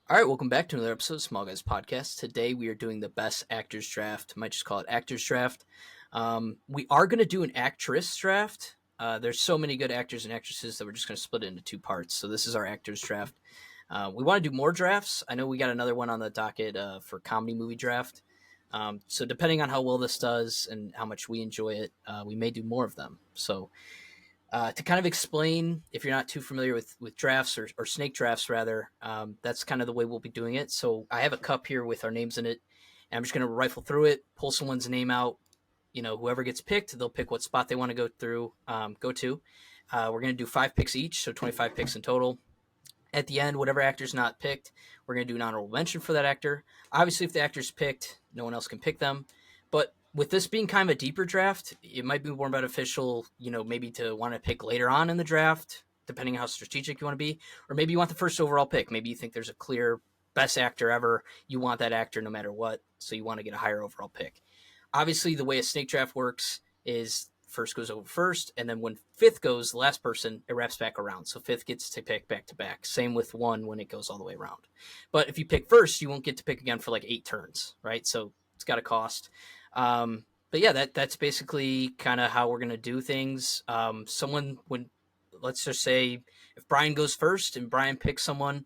All right, welcome back to another episode of Small Guys Podcast. Today we are doing the best actors draft. Might just call it actors draft. We are going to do an actress draft. There's so many good actors and actresses that we're just going to split it into two parts. So this is our actors draft. We want to do more drafts. I know we got another one on the docket for comedy movie draft. So depending on how well this does and how much we enjoy it, we may do more of them. So to kind of explain, if you're not too familiar with drafts or snake drafts, rather, that's kind of the way we'll be doing it. So I have a cup here with our names in it, and I'm just going to rifle through it, pull someone's name out. You know, whoever gets picked, they'll pick what spot they want to go to. We're going to do 5 picks each, so 25 picks in total. At the end, whatever actor's not picked, we're going to do an honorable mention for that actor. Obviously, if the actor's picked, no one else can pick them. But with this being kind of a deeper draft, it might be more beneficial, maybe to want to pick later on in the draft, depending on how strategic you want to be. Or maybe you want the first overall pick. Maybe you think there's a clear best actor ever. You want that actor no matter what, so you want to get a higher overall pick. Obviously, the way a snake draft works is first goes over first, and then when fifth goes, the last person, it wraps back around. So fifth gets to pick back to back. Same with one when it goes all the way around. But if you pick first, you won't get to pick again for like 8 turns, right? So it's got a cost. But yeah, that's basically kind of how we're going to do things. Let's just say if Brian goes first and Brian picks someone,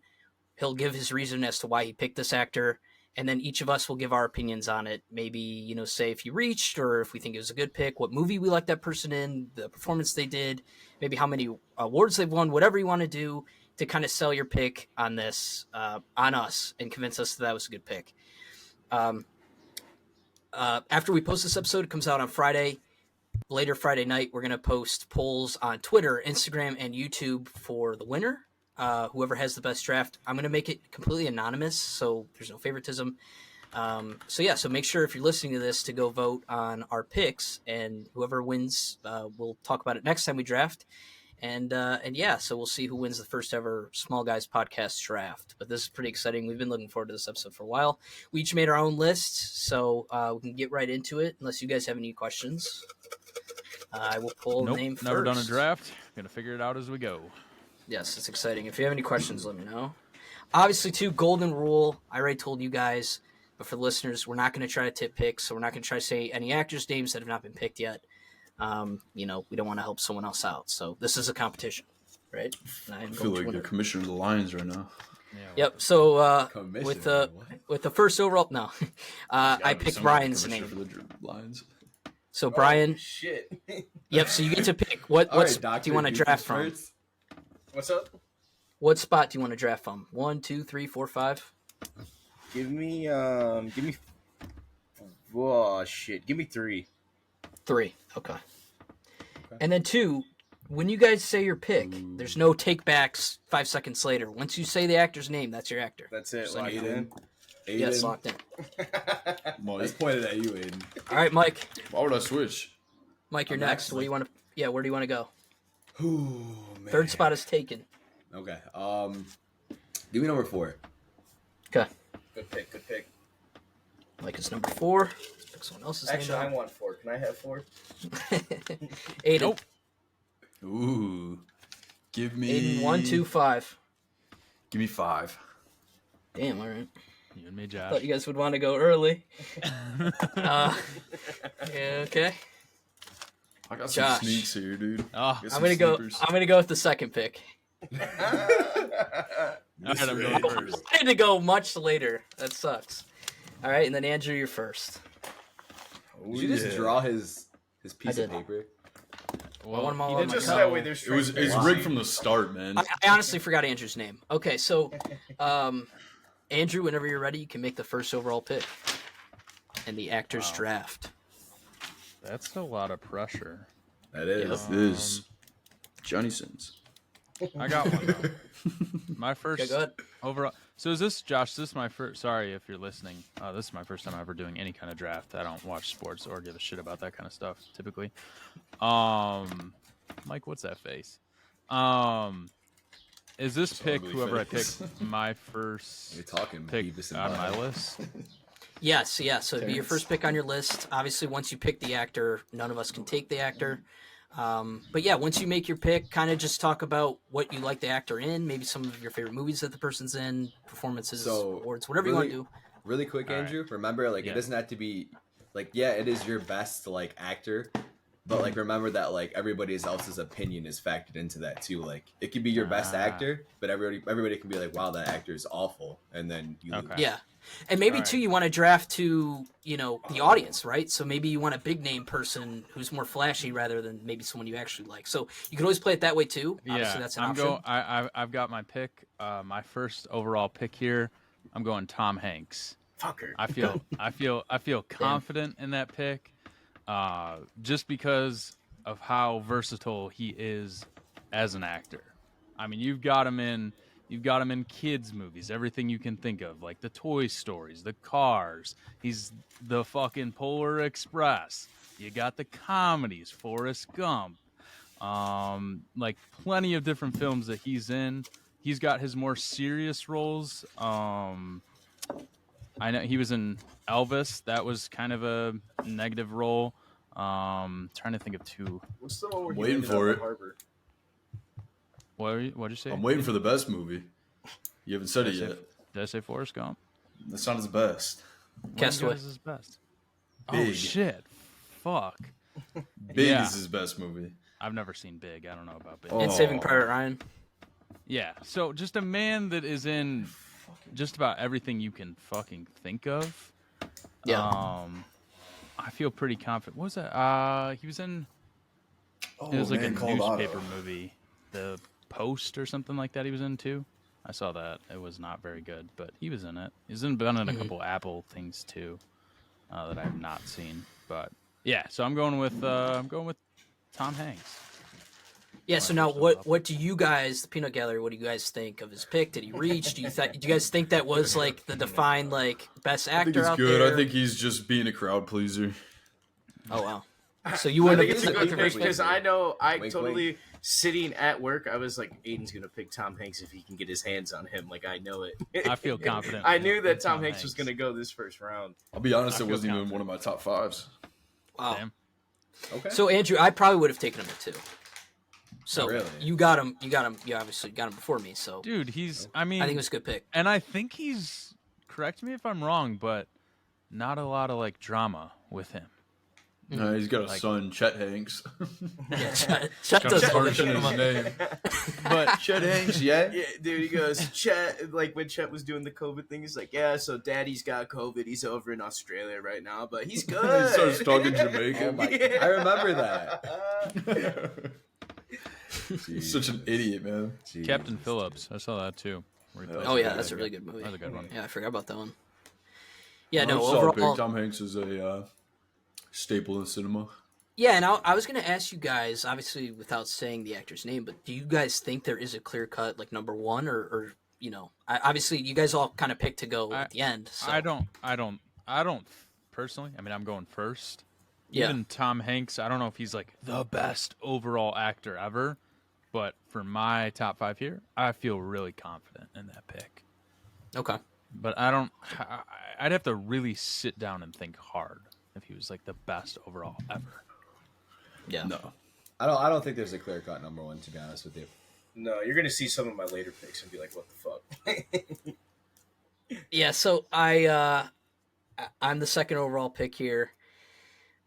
he'll give his reason as to why he picked this actor. And then each of us will give our opinions on it. Maybe, say if you reached or if we think it was a good pick, what movie we like that person in, the performance they did, maybe how many awards they've won, whatever you want to do to kind of sell your pick on this, on us and convince us that was a good pick. After we post this episode, it comes out on Friday. Later Friday night, we're going to post polls on Twitter, Instagram, and YouTube for the winner. Whoever has the best draft, I'm going to make it completely anonymous, so there's no favoritism. So make sure if you're listening to this to go vote on our picks, and whoever wins, we'll talk about it next time we draft. So we'll see who wins the first ever Small Guys Podcast draft. But this is pretty exciting. We've been looking forward to this episode for a while. We each made our own list, so we can get right into it, unless you guys have any questions. I will pull the name first. Never done a draft. Gonna figure it out as we go. Yes, it's exciting. If you have any questions, let me know. Obviously, too, golden rule. I already told you guys, but for the listeners, we're not going to try to tip picks, so we're not going to try to say any actors' names that have not been picked yet. We don't want to help someone else out. So this is a competition, right? I feel like you're commissioner of the Lions right now. Yeah, yep. So with the first overall, no, I picked Brian's name. For the Lions. So Brian, shit. Yep. So you get to pick what spot do you want to draft from? What's up? What spot do you want to draft from? 1, 2, 3, 4, 5. Give me 3. 3. Okay. And then 2, when you guys say your pick, there's no take backs 5 seconds later. Once you say the actor's name, that's your actor. That's it. Locked in. Yes, locked in. Let's point it at you, Aiden. All right, Mike. Why would I switch? Mike, you're next. Where do you want to? Yeah, where do you want to go? Ooh, man. Third spot is taken. Okay. Give me number 4. Okay. Good pick. Mike is number 4. Let's pick someone else's name. Actually, I want 4. Can I have 4? Aiden. Nope. Ooh. Give me. Aiden, 1, 2, 5. Give me 5. Damn. All right. You and me, Josh. Thought you guys would want to go early. Yeah, okay. I got some sneaks here, dude. Oh, I'm gonna go with the second pick. I wanted to go much later. That sucks. All right, and then Andrew, you're first. Did you just draw his piece of paper? Well, he did just that way. There's it's rigged from the start, man. I honestly forgot Andrew's name. Okay, so Andrew, whenever you're ready, you can make the first overall pick in the actors draft. That's a lot of pressure. That is. It is. Johnny Sins. I got one, though. My first go ahead. overall. So is this, Josh, this is my first, sorry if you're listening. This is my first time ever doing any kind of draft. I don't watch sports or give a shit about that kind of stuff, typically. Mike, what's that face? Is this pick, whoever I pick, my first pick on my list? Yes, yeah. So it'd be your first pick on your list. Obviously, once you pick the actor, none of us can take the actor. But yeah, once you make your pick, kind of just talk about what you like the actor in, maybe some of your favorite movies that the person's in, performances, So, awards, whatever you want to do. Really quick, All right. Andrew. Remember, like Yeah. it doesn't have to be like it is your best like actor, but like remember that like everybody else's opinion is factored into that too. Like it could be your best actor, but everybody can be like, wow, that actor is awful, and then you lose. Yeah. And maybe All too, right. you want to draft to, the audience, right? So maybe you want a big name person who's more flashy rather than maybe someone you actually like. So you can always play it that way too. Obviously, that's an option. I've got my pick. My first overall pick here. I'm going Tom Hanks. Fucker. I feel confident in that pick, just because of how versatile he is as an actor. I mean, you've got him in kids movies, everything you can think of, like the Toy Stories, the Cars. He's the fucking Polar Express. You got the comedies, Forrest Gump. Like plenty of different films that he's in. He's got his more serious roles. I know he was in Elvis. That was kind of a negative role. Trying to think of two. What's the one where I'm he waiting ended for up it. at Harbor? What'd you say? I'm waiting for the best movie. You haven't said it yet. Did I say Forrest Gump? That's not his best. Castaway. What is his best? Oh Big. shit! Fuck. Big Yeah. is his best movie. I've never seen Big. I don't know about Big. Oh. And Saving Private Ryan. Yeah. So just a man that is in just about everything you can fucking think of. Yeah. I feel pretty confident. What was that? He was in. Oh, It was like a man, called newspaper Otto. movie, The Post or something like that. He was in too. I saw that. It was not very good, but he was in it. He's been in a couple Apple things too, that I have not seen. But yeah, so I'm going with Tom Hanks. Yeah. So now, what do you guys, the Peanut Gallery? What do you guys think of his pick? Did he reach? Do you guys think that was like the defined like best I think actor it's out good. there? I think he's just being a crowd pleaser. Oh wow. So you I wouldn't think have it's a picked good the pick first because pick? I know Wink, totally sitting at work. I was like, Aiden's gonna pick Tom Hanks if he can get his hands on him. Like I know it. I feel confident. I in- knew in that Tom Hanks was gonna go this first round. I'll be honest, I it feel wasn't even confident. one of my top fives. Wow. Damn. Okay. So Andrew, I probably would have taken him at 2. So Really? you got him. You obviously got him before me. So Dude, he's. I mean, I think it was a good pick. and I think he's. Correct me if I'm wrong, but not a lot of like drama with him. He's got a Like- son, Chet Hanks. Yeah, Chet does all the Chet in drama. his name. But Chet Hanks, yeah. Yeah, dude, he goes, Chet, like when Chet was doing the COVID thing, he's like, yeah, so daddy's got COVID. He's over in Australia right now, but he's good. He starts talking Oh Jamaican. my! I remember that. He's such an idiot, man. Captain Phillips, I saw that too. where he plays Oh the yeah, guy. that's a really good movie. That's a good one. Yeah, I forgot about that one. Yeah, I'm no, solid pick. overall. Tom Hanks is a staple in cinema. Yeah, and I was gonna ask you guys, obviously without saying the actor's name, but do you guys think there is a clear cut like number one, or obviously you guys all kind of picked to go at the end. So. I don't personally. I mean, I'm going first. Yeah. Even Tom Hanks, I don't know if he's like the best overall actor ever, but for my top 5 here, I feel really confident in that pick. Okay. But I'd have to really sit down and think hard if he was like the best overall ever. Yeah. No. I don't think there's a clear cut number one. To be honest with you. No, you're gonna see some of my later picks and be like, what the fuck? Yeah. So I'm the second overall pick here.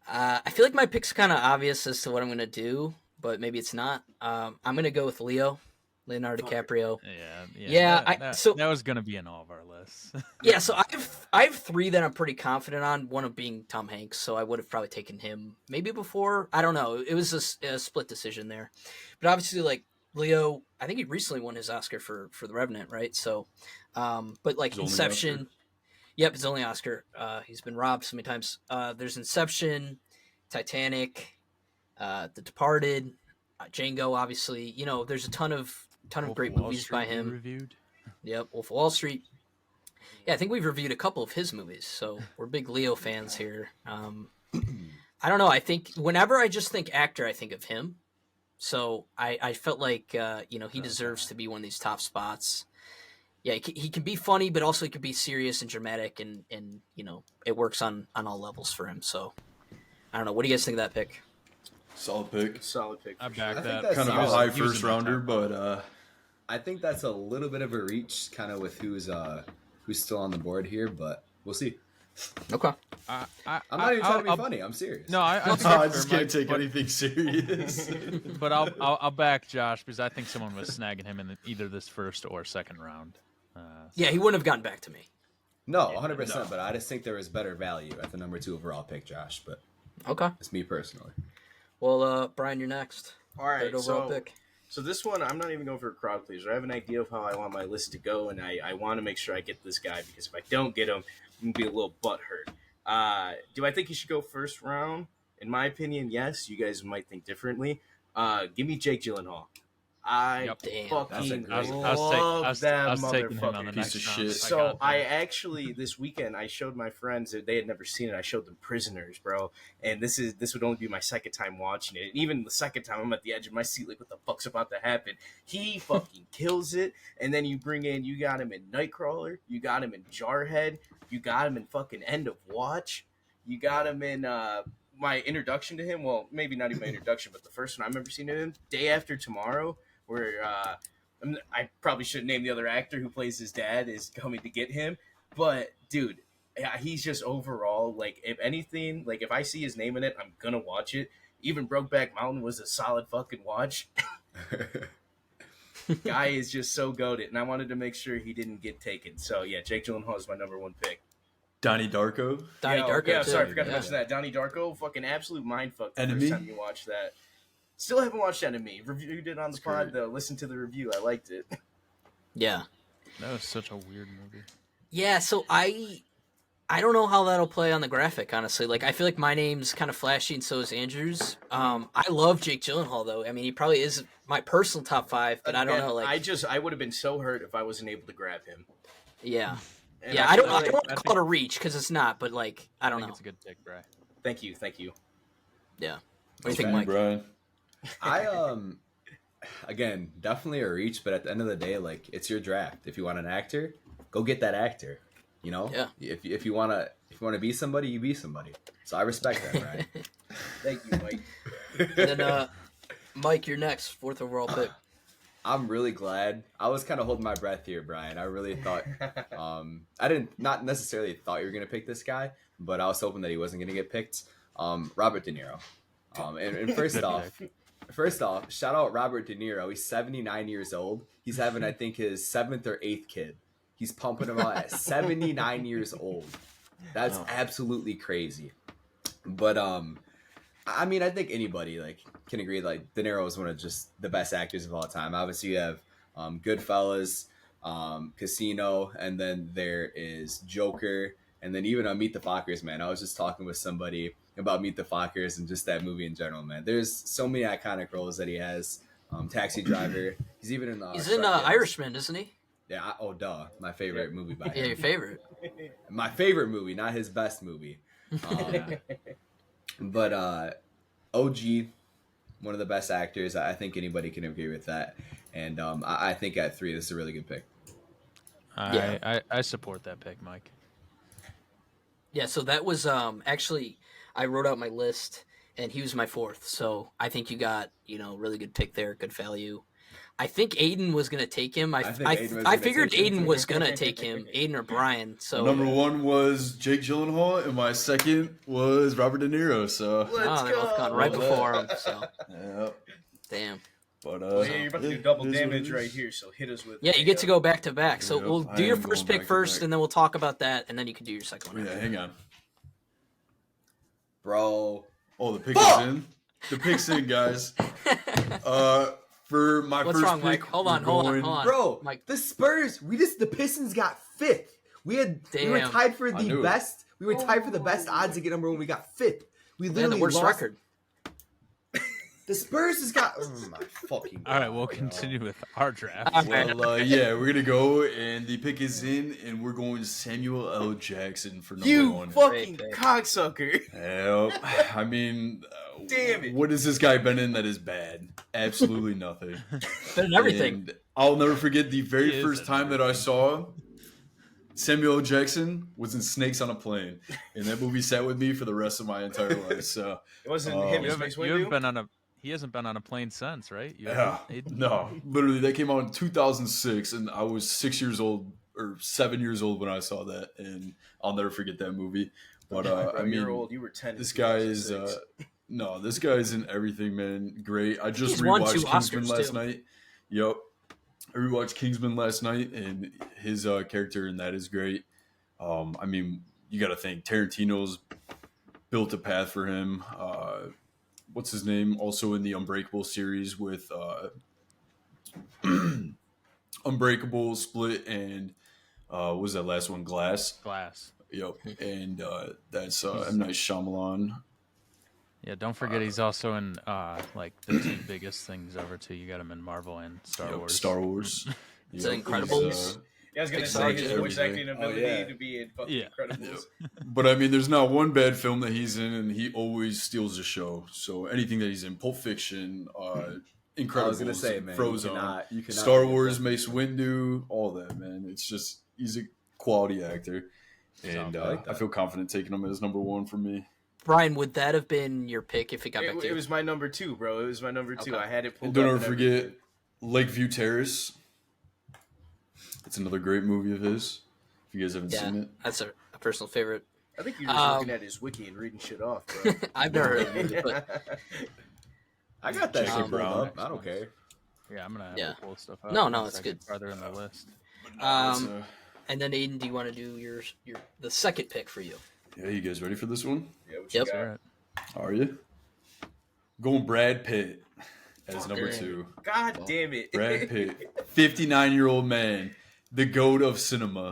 I feel like my pick's kind of obvious as to what I'm gonna do, but maybe it's not. I'm gonna go with Leonardo DiCaprio. Yeah. Yeah, that was gonna be in all of our lists. Yeah, so I have 3 that I'm pretty confident on. One of being Tom Hanks, so I would have probably taken him maybe before. I don't know. It was a split decision there, but obviously, like Leo, I think he recently won his Oscar for The Revenant, right? So, but like His only Inception, Oscar. yep, his only Oscar. He's been robbed so many times. There's Inception, Titanic, The Departed, Django. Obviously, there's a ton of great Wolf of Wall movies Street by we him. Reviewed. Yep, Wolf of Wall Street. Yeah, I think we've reviewed a couple of his movies, so we're big Leo fans here. I don't know. I think whenever I just think actor, I think of him. So I felt like he deserves to be one of these top spots. Yeah, he can be funny, but also he can be serious and dramatic, and it works on all levels for him. So I don't know. What do you guys think of that pick? Solid pick. Solid pick. I for back I think that. that's Kind of a solid. high He was first in my rounder, top but I think that's a little bit of a reach, kind of with who's still on the board here, but we'll see. Okay. I, I'm not even trying to be I'll- funny. I'm serious. No, I think I that's just fair, can't Mike, take but- anything serious. But I'll back Josh because I think someone was snagging him in either this first or second round. Yeah, he wouldn't have gotten back to me. No, 100%. But I just think there is better value at the number 2 overall pick, Josh. But Okay. it's me personally. Well, Brian, you're next. All right, Third overall pick. So this one, I'm not even going for a crowd pleaser. I have an idea of how I want my list to go, and I want to make sure I get this guy because if I don't get him, I'm going to be a little butthurt. Do I think he should go first round? In my opinion, yes. You guys might think differently. Give me Jake Gyllenhaal. I Yep. Damn. fucking That's a great- love that I was taking him on the motherfucker. next Piece of round. shit. So got I that. actually this weekend I showed my friends that they had never seen it. I showed them Prisoners, bro, and this would only be my second time watching it. And even the second time, I'm at the edge of my seat, like, what the fuck's about to happen? He fucking kills it. And then you got him in Nightcrawler, you got him in Jarhead, you got him in fucking End of Watch, you got him in my introduction to him. Well, maybe not even my introduction, but the first one I remember seeing him, Day After Tomorrow, where I probably shouldn't name the other actor who plays his dad is coming to get him, but dude, yeah, he's just overall, like, if anything, like, if I see his name in it, I'm gonna watch it. Even Brokeback Mountain was a solid fucking watch. Guy is just so goated, and I wanted to make sure he didn't get taken. So yeah, Jake Gyllenhaal is my number 1 pick. Donnie Darko. Donnie yeah, Darko. yeah, too. sorry, I forgot to Yeah. mention that. Donnie Darko, fucking absolute mindfuck the Enemy? first time you watch that. Still haven't watched Enemy. Reviewed it on the It's pod, great. though. Listen to the review. I liked it. Yeah. That was such a weird movie. Yeah, so I don't know how that'll play on the graphic, honestly. Like, I feel like my name's kind of flashy, and so is Andrew's. I love Jake Gyllenhaal, though. I mean, he probably is my personal top 5, but I don't Again, know. Like, I would have been so hurt if I wasn't able to grab him. yeah, And yeah. I don't feel like- want to I call it think- a reach because it's not. But like, I don't think know. it's a good pick, Bry. Thank you. Yeah. What do you think, Okay. Mike? Brian. I again, definitely a reach, but at the end of the day, like, it's your draft. If you want an actor, go get that actor. You know? Yeah. If you wanna be somebody, you be somebody. So I respect that, right? Thank you, Mike. And then, Mike, you're next, 4th overall pick. I'm really glad. I was kind of holding my breath here, Brian. I really thought, I didn't not necessarily thought you were gonna pick this guy, but I was hoping that he wasn't gonna get picked. Robert De Niro. And first Good off, shout out Robert De Niro. He's 79 years old. He's having, I think, his 7th or 8th kid. He's pumping him out at 79 years old. That's absolutely crazy. But I mean, I think anybody like can agree like De Niro is one of just the best actors of all time. Obviously, you have Goodfellas, Casino, and then there is Joker, and then even on Meet the Fockers, man. I was just talking with somebody about Meet the Fockers and just that movie in general, man. There's so many iconic roles that he has. Taxi Driver. He's even in. He's in Irishman, isn't he? Yeah. Duh. My favorite movie by Yeah, him. your favorite. My favorite movie, not his best movie. But OG, one of the best actors. I think anybody can agree with that. And I think at 3, this is a really good pick. I support that pick, Mike. Yeah, so that was actually I wrote out my list and he was my 4th. So I think you got, really good pick there, good value. I think Aiden was gonna take him. I figured Aiden was gonna take him, Aiden or Brian. So Number 1 was Jake Gyllenhaal, and my second was Robert De Niro. So Let's they both gone right go. before him. So yeah, damn. but Well, yeah, you're about to do double damage right here, so hit us with. Yeah, you get to go back to back. So Yep, we'll I do your am first going pick back to first, back. and then we'll talk about that, and then you can do your second one. Yeah, after. hang on. Bro. Oh, the pick is in. The pick's in, guys. For my What's first wrong, pick, Mike? Hold on, we're hold on, going- hold on. Bro, Mike. the Spurs, the Pistons got 5th. We were Damn. tied for I the knew it. best. We were tied for the best odds to get number 1. We got 5th. We Man, literally the worst lost. record. The Spurs has got. Oh my fucking. All right, God, we'll bro. continue with our draft. Well, yeah, we're gonna go, and the pick is in, and we're going Samuel L. Jackson for number You 1. fucking Great pick. cocksucker! Yep. I mean, Damn it. What has this guy been in that is bad? Absolutely nothing. Better than everything. And I'll never forget the He very is first in time that I saw Samuel L. Jackson was in Snakes on a Plane, and that movie sat with me for the rest of my entire life. So It wasn't Oh. him. You as haven't, Mace you haven't Windu? been on a. He hasn't been on a plane since, right? yeah, Aiden? no, literally that came out in 2006, and I was 6 years old or 7 years old when I saw that, and I'll never forget that movie. But Bro, I mean, you're old. You were 10. in this guy is 2006. no, this guy's in everything, man. Great. I just He's won 2 rewatched Kingsman Oscars, last too. night. Yep, I rewatched Kingsman last night, and his character in that is great. I mean, you got to think Tarantino's built a path for him. What's his name? Also in the Unbreakable series with Unbreakable, Split, and what was that last one? Glass. Glass. Yep, and that's M. Night Shyamalan. Yeah, don't forget he's also in like the 2 biggest things ever too. You got him in Marvel and Star Yep, Wars. Star Wars. Is it Yep, Incredibles? he's, Yeah, I was gonna Big say his Sergeant. voice acting ability yeah. to be in fucking Yeah. Incredibles. But I mean, there's not one bad film that he's in, and he always steals the show. So anything that he's in, Pulp Fiction, Incredibles, I was gonna say, man, Frozen, you cannot Star forget Wars, that. Mace Windu, all that, man. It's just he's a quality actor, and Sounds like I that. feel confident taking him as number 1 for me. Brian, would that have been your pick if it got back to It you? was my number 2, bro. It was my number 2. Okay. I had it pulled And don't up ever and forget everything. Lakeview Terrace. It's another great movie of his. If you guys haven't Yeah, seen it, that's a personal favorite. I think you're just looking at his wiki and reading shit off, bro. I've never heard of it, but I got that Jackie shit pulled Brown. up. I don't care. Yeah, I'm gonna have Yeah. to pull stuff up. No, no, once it's I get good. farther in the list. But no, it's, and then Aiden, do you want to do your the second pick for you? yeah, you guys ready for this one? Yeah, what you Yep. got? Alright. Are you? Going Brad Pitt as number Okay. 2. God damn it. Brad Pitt, 59-year-old man, the goat of cinema.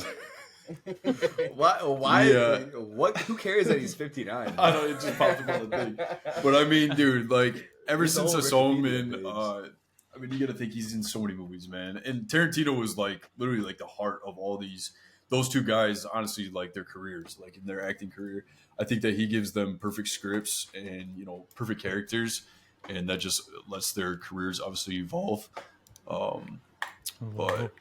Why? Yeah. What? Who cares that he's 59? I know it just popped up on the thing, but I mean, dude, like ever He's since I all saw him Wikipedia in, page. I mean, you got to think he's in so many movies, man. And Tarantino was like literally like the heart of all those 2 guys. Honestly, like their careers, like in their acting career, I think that he gives them perfect scripts and perfect characters, and that just lets their careers obviously evolve. But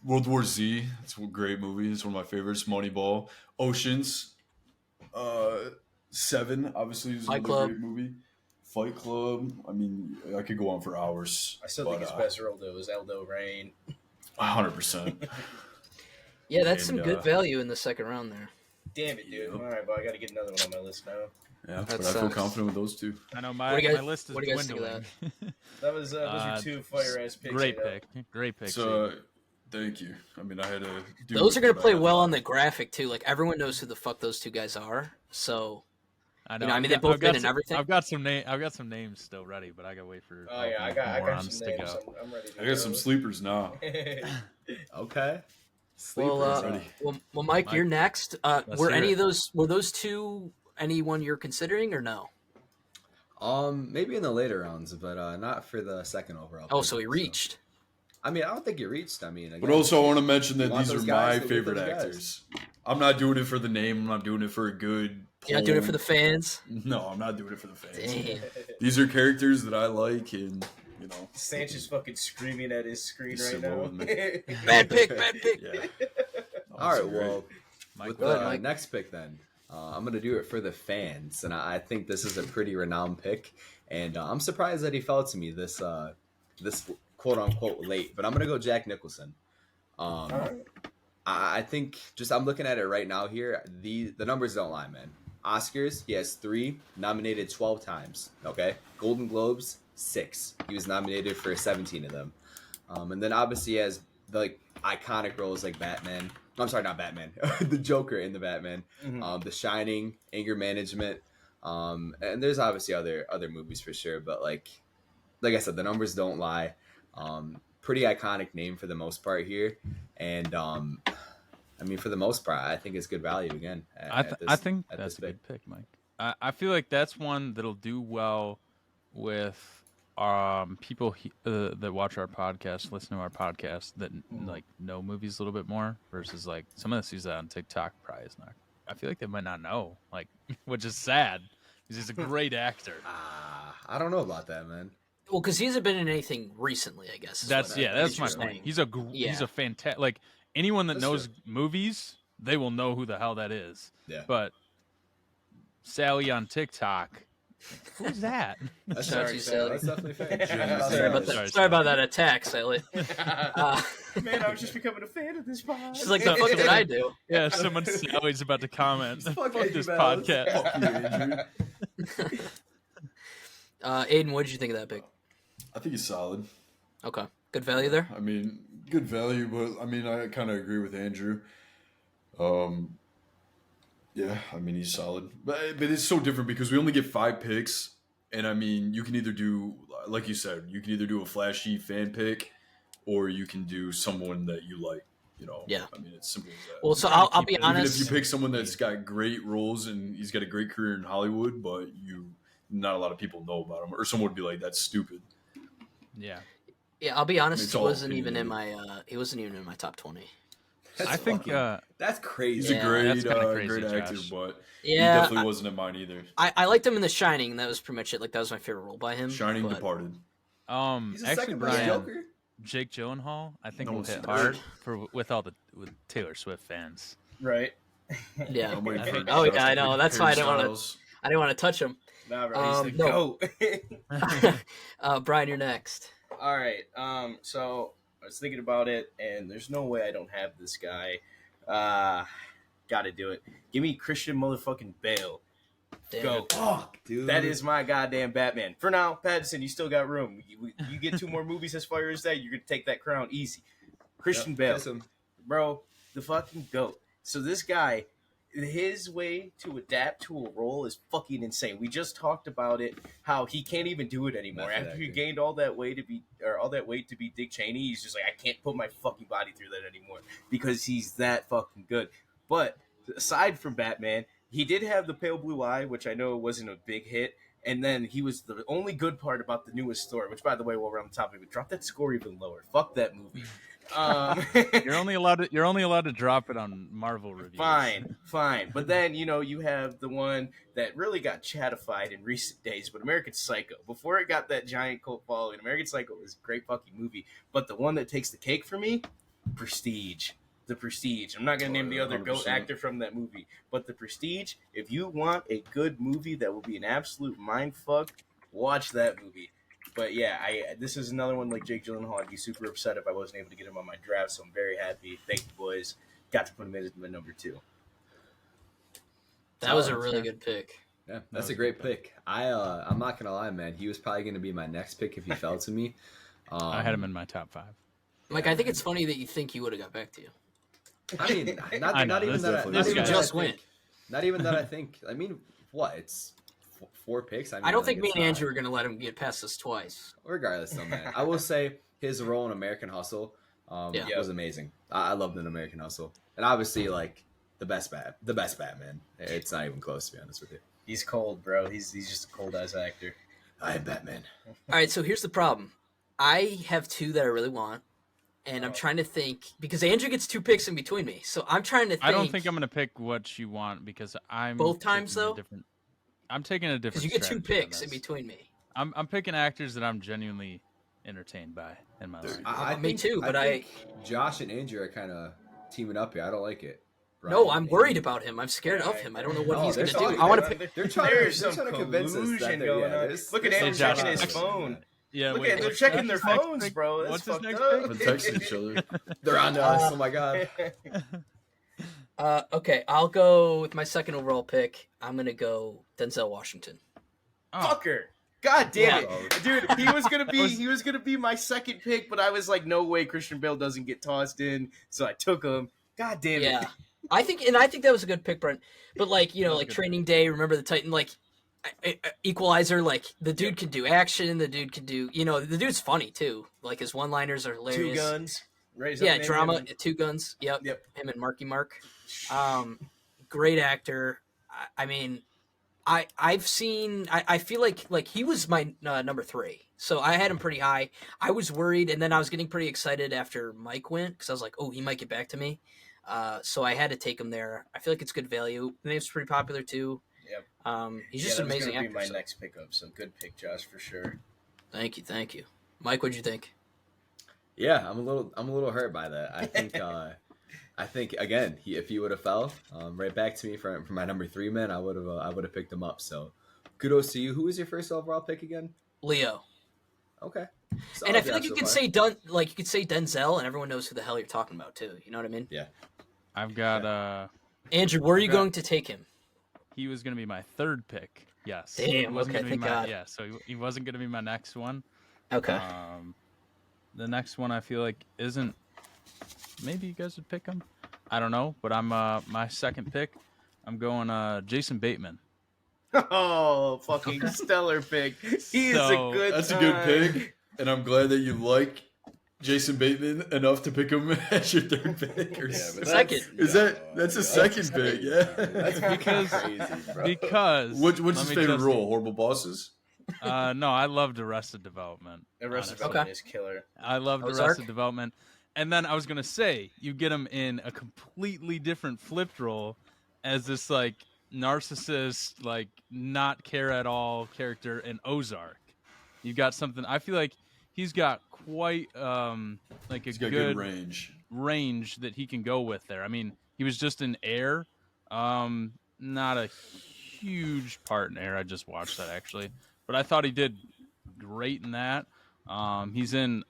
World War Z, it's a great movie. It's one of my favorites. Moneyball, Oceans, 7, obviously is Fight another Club. great movie. Fight Club. I mean, I could go on for hours. I still think his best role, though, is Eldo Rain. 100%. Yeah, that's some And, good value in the second round there. Damn it, dude. Yep. All right, but I got to get another one on my list now. Yeah, That but I feel sucks. confident with those 2. I know What my, do you guys- my list is what do you guys think of dwindling. That was those your 2 fire ass picks. Great you know? pick. Great pick. So, thank you. I mean, I had to do Those are going to what play I had. well on the graphic too. Like everyone knows who the fuck those 2 guys are. So I know, I mean, they've both been in everything. I've got some names still ready, but I gotta wait for. Oh, yeah, I got morons some to names. go. I'm ready to I got some sleepers now. Okay. Sleepers. well, ready. well, Mike, you're next. Were hear any it. of those 2 anyone you're considering or no? Maybe in the later rounds, but not for the second overall. Oh, pick, so he reached. I mean, I don't think he reached. I mean, But again, also, I want to mention that You want these are those guys, my go get favorite those guys. actors. I'm not doing it for the name. I'm not doing it for a good. You're not doing it for poem. the fans. No, I'm not doing it for the fans. Damn. These are characters that I like, and Sanchez fucking screaming at his screen He's right so now. low with me. Bad pick. Bad pick. yeah. all right. Honestly, great. Well, Mike, with go ahead, the Mike. next pick, then I'm gonna do it for the fans, and I think this is a pretty renowned pick, and I'm surprised that he fell to me this quote unquote late. But I'm gonna go Jack Nicholson. I think just I'm looking at it right now here. The numbers don't lie, man. Oscars, he has 3, nominated 12 times. Okay, Golden Globes, 6. He was nominated for 17 of them. And then obviously he has the iconic roles like Batman. I'm sorry, not Batman. The Joker in the Batman. Mhm. The Shining, Anger Management. And there's obviously other movies for sure, but like I said, the numbers don't lie. Pretty iconic name for the most part here, and I mean for the most part, I think it's good value again. I think that's a good pick, Mike. I feel like that's one that'll do well with people that watch our podcast, listen to our podcast, that like know movies a little bit more versus like someone that sees that on TikTok probably is not. I feel like they might not know, like, which is sad because he's a great actor. I don't know about that, man. Well, because he hasn't been in anything recently, I guess. is That's what I- that's my you're point. saying. He's a Yeah. fantastic, like, anyone that That's knows true. movies, they will know who the hell that is. Yeah. But Sally on TikTok, who's that? That's Sorry, actually Sally. That's definitely fair. Jeez. Sorry about Sorry, that. Sorry about that attack, Sally. Man, I was just becoming a fan of this pod. She's like, the fuck did I do? Yeah, someone Sally's about to comment. Fuck Fuck Andrew this Bells. podcast. Fuck you, Andrew. Aiden, what did you think of that pick? I think he's solid. Okay, good value there. I mean, good value, but I mean, I kind of agree with Andrew. Yeah, I mean, he's solid, but it's so different because we only get 5 picks, and I mean, you can either do, like you said, you can either do a flashy fan pick, or you can do someone that you like. You know, Yeah. I mean, it's simple as that. Well, so trying to I'll keep be it- Even honest. if you pick someone that's got great roles and he's got a great career in Hollywood, but not a lot of people know about him, or someone would be like, "That's stupid." Yeah. Yeah, I'll be honest. It's He all wasn't even in opinionated. my. He wasn't even in my top 20. That's I think fucking- that's He's crazy. Yeah, a great, that's kinda crazy, great actor, Josh. but Yeah, he definitely wasn't in mine either. I liked him in The Shining. And that was pretty much it. Like that was my favorite role by him. Shining but- Departed. He's a Actually, second best Brian, Joker. Jake Gyllenhaal, I think No will one's hit seen hard that. with Taylor Swift fans. Right. Yeah. I'm waiting I for think- Oh Josh yeah, I to know. pick That's Harry why I didn't want to. Styles. I didn't want to touch him. Nah, bro, he's the No. goat. Brian, you're next. All right. So I was thinking about it, and there's no way I don't have this guy. Got to do it. Give me Christian motherfucking Bale. Damn Go. it. Fuck, dude. That is my goddamn Batman. For now, Pattinson, you still got room. You get 2 more movies as far as that, you're gonna take that crown easy. Christian Bale, Kiss him. bro, the fucking goat. So this guy, his way to adapt to a role is fucking insane. We just talked about it, how he can't even do it anymore. Method After he acting. gained all that weight to be Dick Cheney, he's just like, I can't put my fucking body through that anymore because he's that fucking good. But aside from Batman, he did have the pale blue eye, which I know wasn't a big hit. And then he was the only good part about the newest story, which, by the way, while we're on the topic, we drop that score even lower. Fuck that movie. You're only allowed to drop it on Marvel reviews. Fine. But then, you have the one that really got chatified in recent days, but American Psycho. Before it got that giant cult following, American Psycho was a great fucking movie. But the one that takes the cake for me, Prestige. The Prestige. I'm not going to name the other GOAT 100%. actor from that movie. But The Prestige, if you want a good movie that will be an absolute mindfuck, watch that movie. But yeah, this is another one like Jake Gyllenhaal. I'd be super upset if I wasn't able to get him on my draft, so I'm very happy. Thank you, boys. Got to put him in as my number 2. That was a Solid. really good pick. Yeah, that's a great pick. I'm not gonna lie, man. He was probably gonna be my next pick if he fell to me. I had him in my top 5. Mike, I think it's funny that you think he would have got back to you. I mean, I not, know, not even this that. definitely- Not this even guy- that I just went. think. Not even that I think. I mean, what? It's 4 picks. I don't think me it's and not- Andrew are going to let him get past us twice. Regardless, though, man, I will say his role in American Hustle Yeah. was amazing. I loved an American Hustle, and obviously, like the best Batman. It's not even close, to be honest with you. He's cold, bro. He's just a cold ass actor. I am Batman. All right, so here's the problem. I have 2 that I really want, and I'm trying to think because Andrew gets 2 picks in between me. So I'm trying to think. I don't think I'm going to pick what you want because I'm Both times, taking a though? different. I'm taking a different. because you get 2 strategy on picks in this. between me. I'm picking actors that I'm genuinely entertained by in my life. Me too, but I- think Josh and Andrew are kind of teaming up here. I don't like it. No, Brian I'm and worried Andrew. about him. I'm scared of him. I don't know what No, he's going they're to do. talking- I want to they're- pick. They're trying There's to, they're some trying to convince us that collusion they're, going yeah, on. there's- Look at there's Andrew some checking drama his going on. phone. Yeah, Look wait, at they're what's checking his their next phones, pick? bro. That's What's his fucked next up. pick? They're texting each other. They're on to us. Oh my god. Okay, I'll go with my second overall pick. I'm going to go Denzel Washington. Oh, Fucker. God damn Yeah. it, dude! He was gonna be my second pick, but I was like, no way, Christian Bale doesn't get tossed in, so I took him. God damn it! Yeah. I think that was a good pick, Brent. But like, That was a like good Training Day, Remember the Titan, like Equalizer, like the dude can do action, the dude can do, the dude's funny too. Like his one-liners are hilarious. 2 guns. Right, is that Yeah, the name? drama, 2 Guns. Yep. Yep. Him and Marky Mark. Great actor. I mean, I feel like he was my number 3. So I had him pretty high. I was worried, and then I was getting pretty excited after Mike went because I was like, oh, he might get back to me. So I had to take him there. I feel like it's good value. The name's pretty popular too. Yep. He's just an that was amazing gonna actor. be my so- next pickup. So good pick, Josh, for sure. Thank you. Mike, what'd you think? Yeah, I'm a little hurt by that. I think I think again, if he would have fell right back to me for my number 3 man, I would have picked him up. So kudos to you. Who was your first overall pick again? Leo. Okay. And I Solid feel like draft you so could far. say you could say Denzel, and everyone knows who the hell you're talking about too. You know what I mean? Yeah. I've got Andrew, where are you Okay. going to take him? he was going to be my third pick. Yes. Damn, He wasn't okay, gonna be thank God. Yeah, so he wasn't going to be my next one. Okay. The next one I feel like isn't. Maybe you guys would pick him. I don't know, but I'm my second pick. I'm going Jason Bateman. Oh, fucking stellar pick. He is So, a good. That's a good time. pick, and I'm glad that you like Jason Bateman enough to pick him as your third pick. Or Second. that's a second pick? Yeah. That's Because- crazy, bro. Because What's let his me favorite just- role? Horrible Bosses. No, I loved Arrested Development. Arrested honestly. Development is killer. I loved Ozark? Arrested Development. And then I was gonna say you get him in a completely different flipped role as this like narcissist, like not care at all character in Ozark. You got something. I feel like he's got quite like a He's got good good range. range that he can go with there. I mean, he was just in Air. Not a huge part in Air. I just watched that actually, but I thought he did great in that. He's in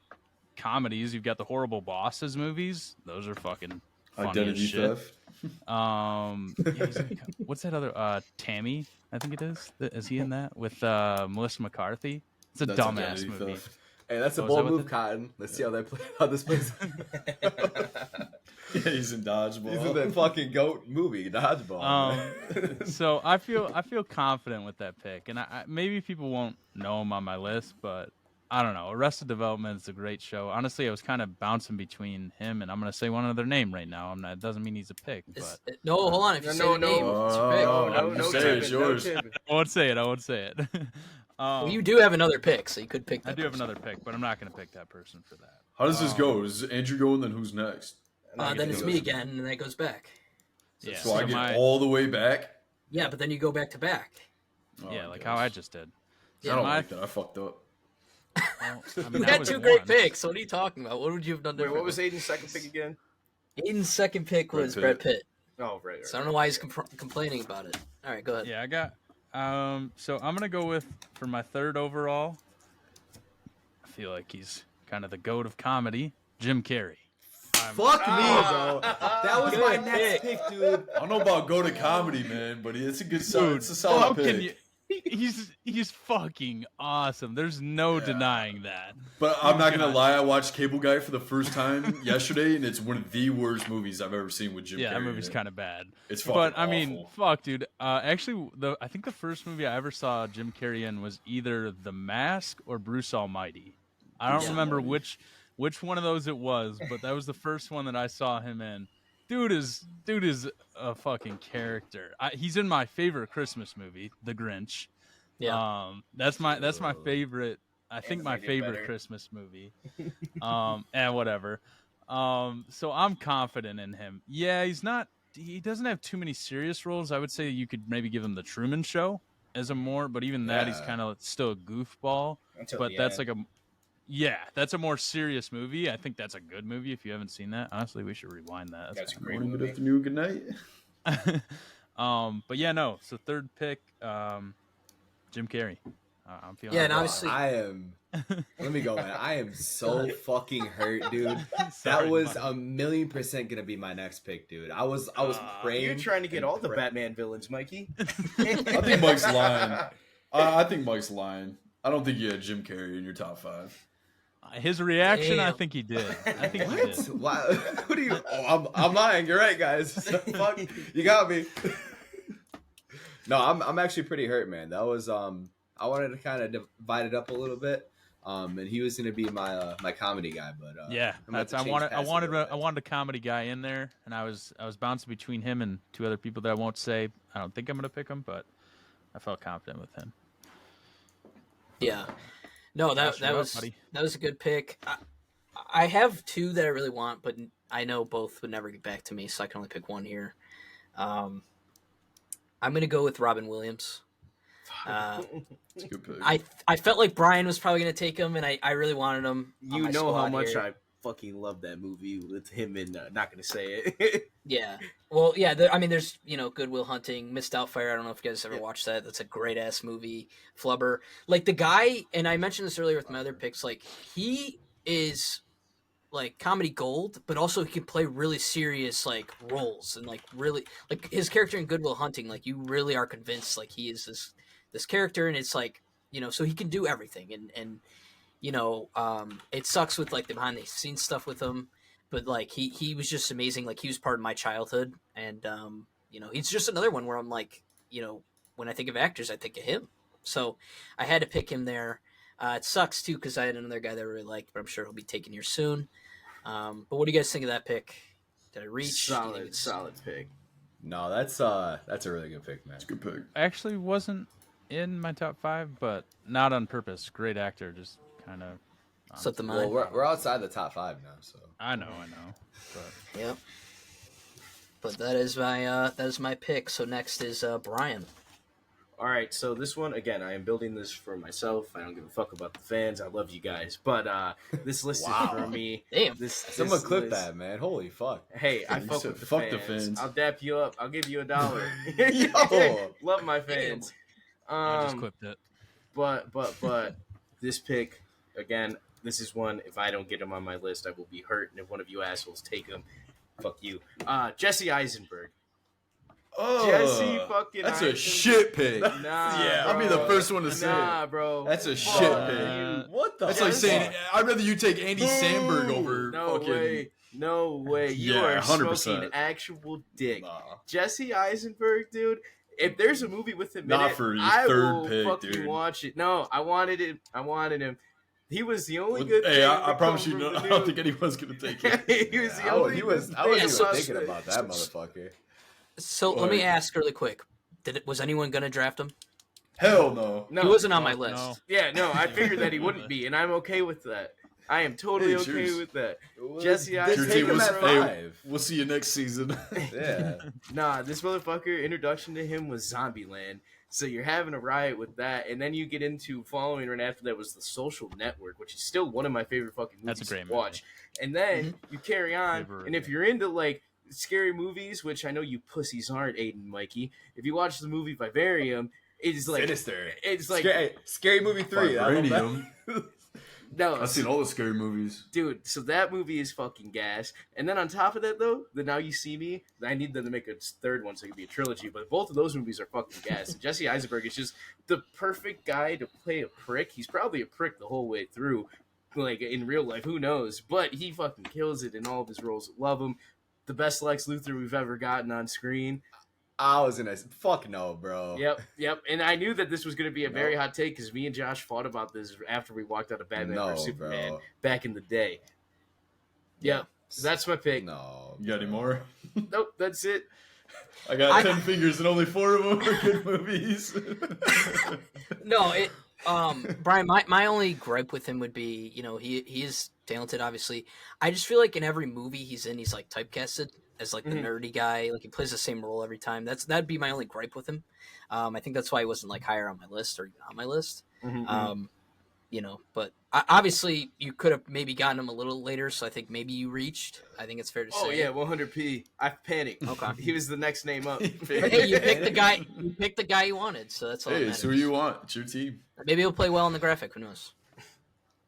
comedies. You've got the Horrible Bosses movies. Those are fucking funny Identity as shit. theft. Yeah, he's in what's that other? Tammy, I think it is. Is he in that with Melissa McCarthy? It's a That's dumbass Identity movie. Theft. Hey, that's a Oh, is bold that what move, the- Cotton. Let's see how this plays. Yeah, he's in He's in Dodgeball. the fucking goat movie, Dodgeball. man. So I feel confident with that pick, and maybe people won't know him on my list, but I don't know. Arrested Development is a great show. Honestly, I was kind of bouncing between him and I'm gonna say one other name right now. It doesn't mean he's a pick, Is- but no, hold on. If you say the name, it's your pick. Oh, No, you no, say Tibbin, it's no yours. Tibbin. I won't say it. I won't say it. Well, you do have another pick, so you could pick that I do have person. another pick, but I'm not gonna pick that person for that. How does this go? Is Andrew going? Then who's next? Then it's me again, and then it goes back. Yeah, So I get my- all the way back. Yeah, but then you go back to back. Oh, yeah, like guess. how I just did. I don't my- like that. I fucked up. Well, I mean, You that had was two great one. picks. So what are you talking about? What would you have done Wait, differently? what was Aiden's second pick again? Aiden's second pick Brad was Pitt. Brad Pitt. Oh, right. So I don't know why he's complaining about it. All right, go ahead. Yeah, I got. So I'm gonna go with for my third overall. I feel like he's kind of the goat of comedy, Jim Carrey. Fuck me, bro. That was my Good next pick. pick, dude. I don't know about go to comedy, man, but it's a good solid. Dude, It's a solid how pick. can you? He's fucking awesome. There's no denying that. But I'm not gonna God. lie. I watched Cable Guy for the first time yesterday, and it's one of the worst movies I've ever seen with Jim Yeah, Carrey. that in movie's it. kind of bad. It's fucking But I mean, awful. fuck, dude. Actually, I think the first movie I ever saw Jim Carrey in was either The Mask or Bruce Almighty. I don't Yeah. remember which one of those it was, but that was the first one that I saw him in. Dude is a fucking character. He's in my favorite Christmas movie, The Grinch. Yeah. That's my favorite. I think my Animated favorite better. Christmas movie. And whatever. So I'm confident in him. Yeah, he doesn't have too many serious roles. I would say you could maybe give him The Truman Show as a more, but even that he's Yeah. kind of still a goofball. Until But the that's end. that's a more serious movie. I think that's a good movie if you haven't seen that. Honestly, we should rewind that. That's a kinda great Morning, good movie. afternoon, good night. but yeah, no. So third pick, Jim Carrey. I'm feeling. Yeah, like and that. obviously- I am. Let me go, man. I am so fucking hurt, dude. Sorry, That was Mike. 1,000,000% gonna be my next pick, dude. I was praying. You're trying to get and all the pray- Batman villains, Mikey. I think Mike's lying. I think Mike's lying. I don't think you had Jim Carrey in your top 5. His reaction, I Damn. think he did. I think he What? did. Why? What do you? Oh, I'm lying. You're right, guys. Fuck, you got me. No, I'm actually pretty hurt, man. That was I wanted to kind of divide it up a little bit. And he was gonna be my comedy guy, but Yeah, I'm gonna have that's, to I change wanted past it a little bit. I wanted a comedy guy in there, and I was bouncing between him and two other people that I won't say. I don't think I'm gonna pick him, but I felt confident with him. Yeah. No, Josh, that you're up, was buddy. that was a good pick. I have two that I really want, but I know both would never get back to me, so I can only pick one here. I'm gonna go with Robin Williams. It's a good pick. I felt like Brian was probably gonna take him, and I really wanted him. on You my know how squad much here. I fucking love that movie with him and not gonna say it. Yeah. Well, yeah. I mean, there's Good Will Hunting, Missed Outfire. I don't know if you guys ever Yeah. watched that. That's a great ass movie. Flubber, like the guy, and I mentioned this earlier with my other picks. Like he is like comedy gold, but also he can play really serious like roles and like really like his character in Good Will Hunting. Like you really are convinced like he is this character, and it's like so he can do everything, and it sucks with like the behind the scenes stuff with him, but like he was just amazing. Like he was part of my childhood, and he's just another one where I'm like, when I think of actors, I think of him. So I had to pick him there. It sucks too because I had another guy that I really liked, but I'm sure he'll be taken here soon. But what do you guys think of that pick? Did I reach? Do you think Solid pick. No, that's a really good pick, man. It's a good pick. Actually, wasn't in my top 5, but not on purpose. Great actor, just kind of Slipped the Well, mind. we're outside the top 5 now, so. I know, but Yep. But that is my pick. So next is Brian. All right, so this one again, I am building this for myself. I don't give a fuck about the fans. I love you guys, but this list Wow. is for me. Damn. Someone this clip list- that, man. Holy fuck. Hey, I You fuck said with the fuck fans. the fans. I'll dap you up. I'll give you $1. Yo. Love my fans. I just clipped it. But this pick again. This is one. If I don't get him on my list, I will be hurt. And if one of you assholes take him, fuck you. Jesse Eisenberg. Oh, Jesse fucking that's a Eisenberg. shit pick. Nah, Yeah, I'll be the bro. first one to say Nah, it. bro. That's a Fuck shit you. pick. What the That's fuck? like saying I'd rather you take Andy Samberg over No fucking. way. No way. You Yeah, are 100%. smoking actual dick. Nah. Jesse Eisenberg, dude. If there's a movie with him in Not it, for your I third will pick, fucking dude. watch it. No, I wanted him. He was the only good Hey, thing. I to promise come you, from no, the I don't new- think anyone's gonna take it. He was the I only wasn't good thing even about thinking that. about that motherfucker. So let me ask really quick: was anyone gonna draft him? Hell no. No, He wasn't on no, my list. no. Yeah, no, I figured that he wouldn't be, and I'm okay with that. I am totally Hey, okay cheers. with that. Jesse Then Eisenberg. take him at Hey, 5. We'll see you next season. Yeah. Nah, this motherfucker, introduction to him was Zombieland. So you're having a riot with that, and then you get into following right after that was The Social Network, which is still one of my favorite fucking movies That's a great to movie. watch. And then you carry on, Favorite and if movie. you're into like scary movies, which I know you pussies aren't, Aiden and Mikey, if you watch the movie Vivarium, it's like Sinister. it's like Scary Movie 3. I don't know. Vibranium. no, I've seen all the scary movies. dude. So that movie is fucking gas. And then on top of that, though, the Now You See Me, I need them to make a third one so it can be a trilogy. But both of those movies are fucking gas. And Jesse Eisenberg is just the perfect guy to play a prick. He's probably a prick the whole way through, like in real life. Who knows? But he fucking kills it in all of his roles. Love him. The best Lex Luthor we've ever gotten on screen. I was gonna fuck no, bro. Yep. And I knew that this was going to be a very No. hot take because me and Josh fought about this after we walked out of Batman No, vs Superman bro. back in the day. Yep. So that's my pick. No. You got any more? Nope, that's it. I got 10 fingers and only 4 of them are good movies. No, Brian, my only gripe with him would be, he is talented, obviously. I just feel like in every movie he's in, he's like typecasted as like the Mhm. nerdy guy. Like he plays the same role every time. That'd be my only gripe with him. I think that's why he wasn't like higher on my list or even on my list. But obviously you could have maybe gotten him a little later. So I think maybe you reached. I think it's fair to Oh say. yeah, 100p. I panicked. Okay. He was the next name up. But hey, you picked the guy. You picked the guy you wanted. So that's all. that Hey, matters. so who you want? It's your team. Maybe he'll play well in the graphic. Who knows?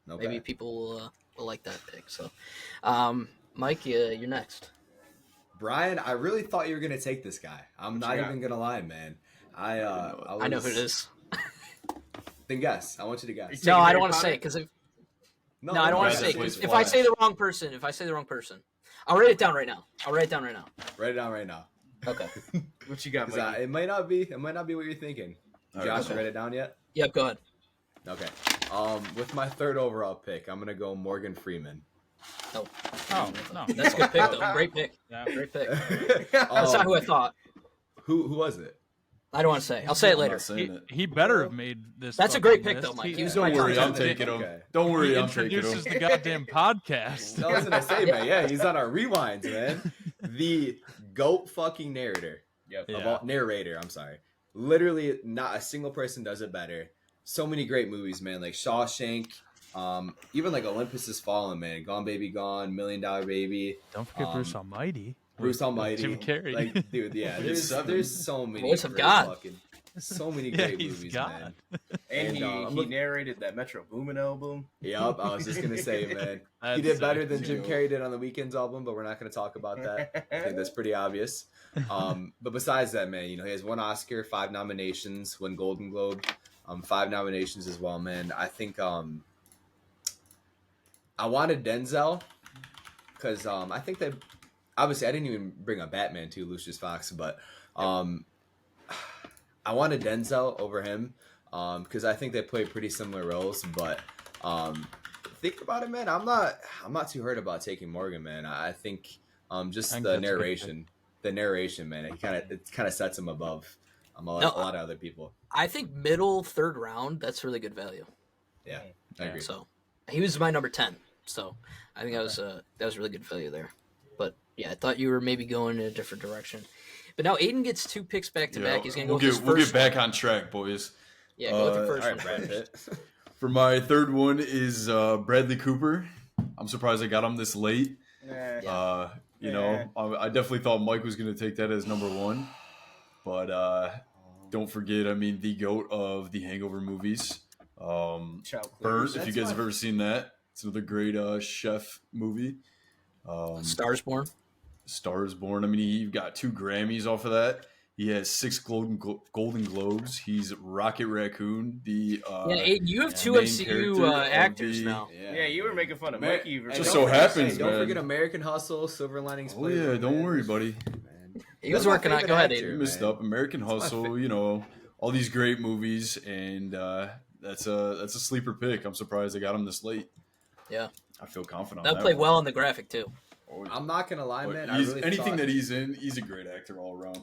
Okay. Maybe people will like that pick. So, Mike, you're next. Brian, I really thought you were gonna take this guy. I'm What not you got? even gonna lie, man. I I know who it is. Then guess. I want you to guess. No, taking I Harry don't want to Potter? say because no, I no, don't want guys, to this say. plays 'Cause if I say Flash. the wrong person, I'll write it down right now. Write it down right now. Okay. What you got, 'Cause, Mikey? it might not be what you're thinking. All Josh, right, you okay. write it down yet? Yep. Go ahead. Okay. With my third overall pick, I'm gonna go Morgan Freeman. Oh, no. that's a good pick though. Great pick. Yeah. Great pick. That's not who I thought. Who was it? I don't want to say. I'll say it I'm later. not saying it. He better have made this. That's a fucking great pick, list. though, Mike. He, He was Don't my worry, top I'm 10 taking him. Okay. Don't he worry, I'm taking introduces him. the goddamn podcast. I was gonna say, man. Yeah, he's on our rewinds, man. The goat fucking narrator. Yep. Yeah. Of all, narrator. I'm sorry. Literally, not a single person does it better. So many great movies, man. Like Shawshank, Even like Olympus Has Fallen, man. Gone Baby Gone, $1 Million Baby, Don't forget Bruce Almighty. Bruce with Almighty, Jim Carrey. Like, dude, yeah. There's so many. Voice of great God. fucking- so many Yeah, great he's movies, God. man. And And, I'm he look- narrated that Metro Boomin album. Yep, I was just gonna say, man. He That's did better sick. than Jim Carrey did on the Weeknd's album, but we're not gonna talk about that. I think that's pretty obvious. But besides that, man, you know, he has 1 Oscar, 5 nominations, 1 Golden Globe, 5 nominations as well, man. I think I wanted Denzel because I think that obviously I didn't even bring up Batman too, Lucius Fox, but I wanted Denzel over him because I think they play pretty similar roles. But think about it, man. I'm not too hurt about taking Morgan, man. I think just I think the that's a good narration, man. It kind of sets him above a lot of other people. I think middle third round. That's really good value. Yeah, I agree. So he was my number 10. So I think that was really good value there. But yeah, I thought you were maybe going in a different direction. But now Aiden gets 2 picks back to back. He's gonna go with his We'll first get back one. on track, boys. Yeah, go with your first All right, one. Brad Pitt. For my third one is Bradley Cooper. I'm surprised I got him this late. You know, I definitely thought Mike was going to take that as number 1. But don't forget, I mean, the GOAT of the Hangover movies. Burnt, if you guys have ever seen that. It's another great chef movie. Stars Born. Stars Born. I mean, he got 2 Grammys off of that. He has 6 Golden Globes. He's Rocket Raccoon, the Aiden, you have 2 main MCU character of actors the- now. Yeah, you were making fun of Mikey. And Just don't so forget- happens, Don't man. forget American Hustle, Silver Linings Oh yeah, Playbook, don't man. worry, buddy. Man. He was That's my working on. favorite Go ahead, actor, You Aiden. missed man. up American That's my Hustle. You know, all these great movies, and that's a sleeper pick. I'm surprised I got him this late. Yeah. I feel confident. That on played one. well on the graphic too. Oh, yeah. I'm not gonna lie, But man. anything thought, that he's in, he's a great actor all around.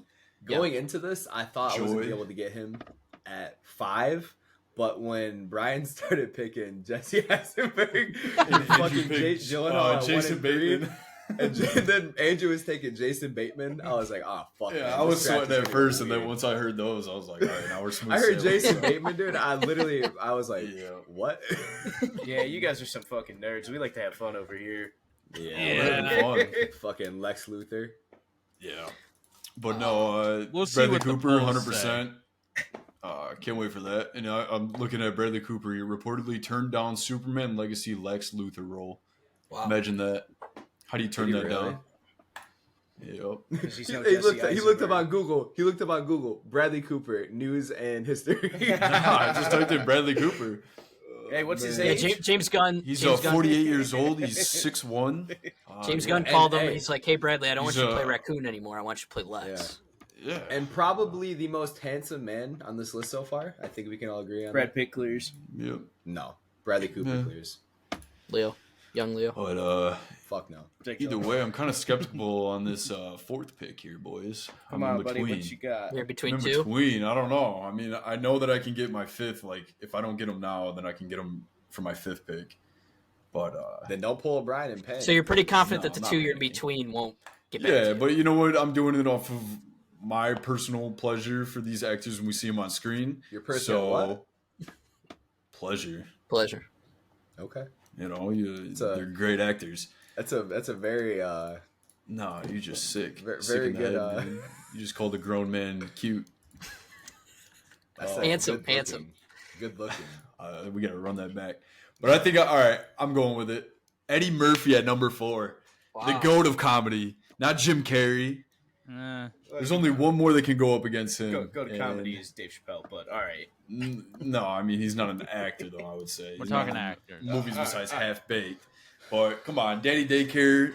going into this, I thought I was gonna Joy. be able to get him at 5. But when Brian started picking Jesse Eisenberg and fucking Jake Gyllenhaal at 1 Jason and 3, Bateman. and then Andrew was taking Jason Bateman, I was like, oh fuck. Yeah, man, I was this draft sweating is at gonna first, go and then weird. once I heard those, I was like, all right, now we're smooth. I heard sailing. Jason Bateman, dude. I was like, Yeah. what? Yeah, you guys are some fucking nerds. We like to have fun over here. Yeah, fun. Fucking Lex Luthor. Yeah, but no, We'll see Bradley what the Cooper, polls 100%. Can't wait for that. And I'm looking at Bradley Cooper. He reportedly turned down Superman Legacy Lex Luthor role. Wow. Imagine that. How do you turn Did he that really? down? Yep. Because he's He no looked Jesse up on Eisenberg. Google. He looked up on Google. Bradley Cooper, news and history. I just typed in Bradley Cooper. Hey, what's his Yeah, age? James Gunn. He's James Gunn- 48 years old. He's 6'1". James Gunn and- called him. hey, He's like, "Hey, Bradley, I don't want he's you to play a- Raccoon anymore. I want you to play Lex." Yeah. And probably the most handsome man on this list so far. I think we can all agree on Brad Pitt clears. Yep. that. No, Bradley Cooper Yeah. clears. Leo, young Leo. But Fuck no. either way, I'm kind of skeptical on this 4th pick here, boys. Come I'm on, in buddy. between. What you got? You're between I'm in 2. between. I don't know. I mean, I know that I can get my 5th. Like, if I don't get him now, then I can get him for my 5th pick. But Then don't pull O'Brien and Penn. So you're pretty confident No, that the not 2 you're in really. between won't get back. yeah, to you. but you know what? I'm doing it off of my personal pleasure for these actors when we see them on screen. Your personal what? Pleasure. Pleasure. Okay. You know, a- they're great actors. That's a very No, you're just sick. Very- Sick very in the good, head, man. You just called a grown man cute. that's Handsome, good handsome. looking. Good looking. We got to run that back. But I think, all right, I'm going with it. Eddie Murphy at number 4. The Wow. GOAT of comedy. Not Jim Carrey. There's only one more that can go up against him. Go to and- comedy is Dave Chappelle, but all right. No, I mean, he's not an actor, though, I would say. We're He's talking not in actors. Movies All right, besides all right. Half Baked. But come on, Danny Daycare,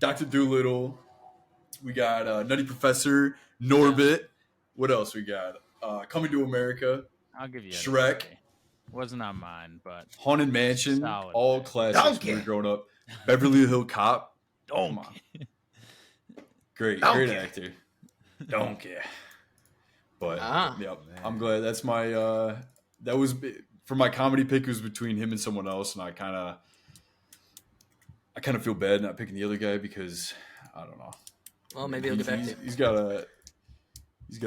Dr. Doolittle. We got Nutty Professor, Norbit. What else we got? Coming to America, I'll give you Eddie Shrek. Murphy. Wasn't on mine, but Haunted Mansion, Solid. all classics when we were growing up. Beverly Hill Cop. Come on. Great Donkey. actor. Donkey. But Ah. yep, I'm glad. That's my that was for my comedy pick. It was between him and someone else, and I kind of feel bad not picking the other guy because I don't know. Well, maybe he'll get back to you. He's got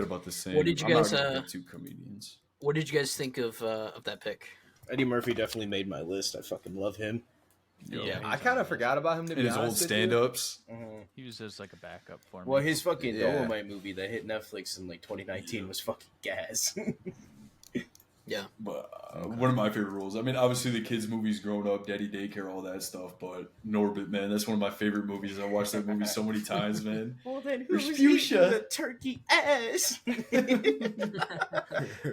about the same. What did you I'm not guys, gonna pick 2 comedians. What did you guys think of that pick? Eddie Murphy definitely made my list. I fucking love him. Yeah. I kind of forgot about him to In be his old honest with you. stand-ups. He was just like a backup for me. Well, his fucking Yeah. Dolomite movie that hit Netflix in like 2019 was fucking gas. But one of my favorite roles. I mean, obviously the kids' movies growing up, Daddy Daycare, all that stuff. But Norbit, man, that's one of my favorite movies. I watched that movie so many times, man. Well, then who's who's eating eating the turkey ass?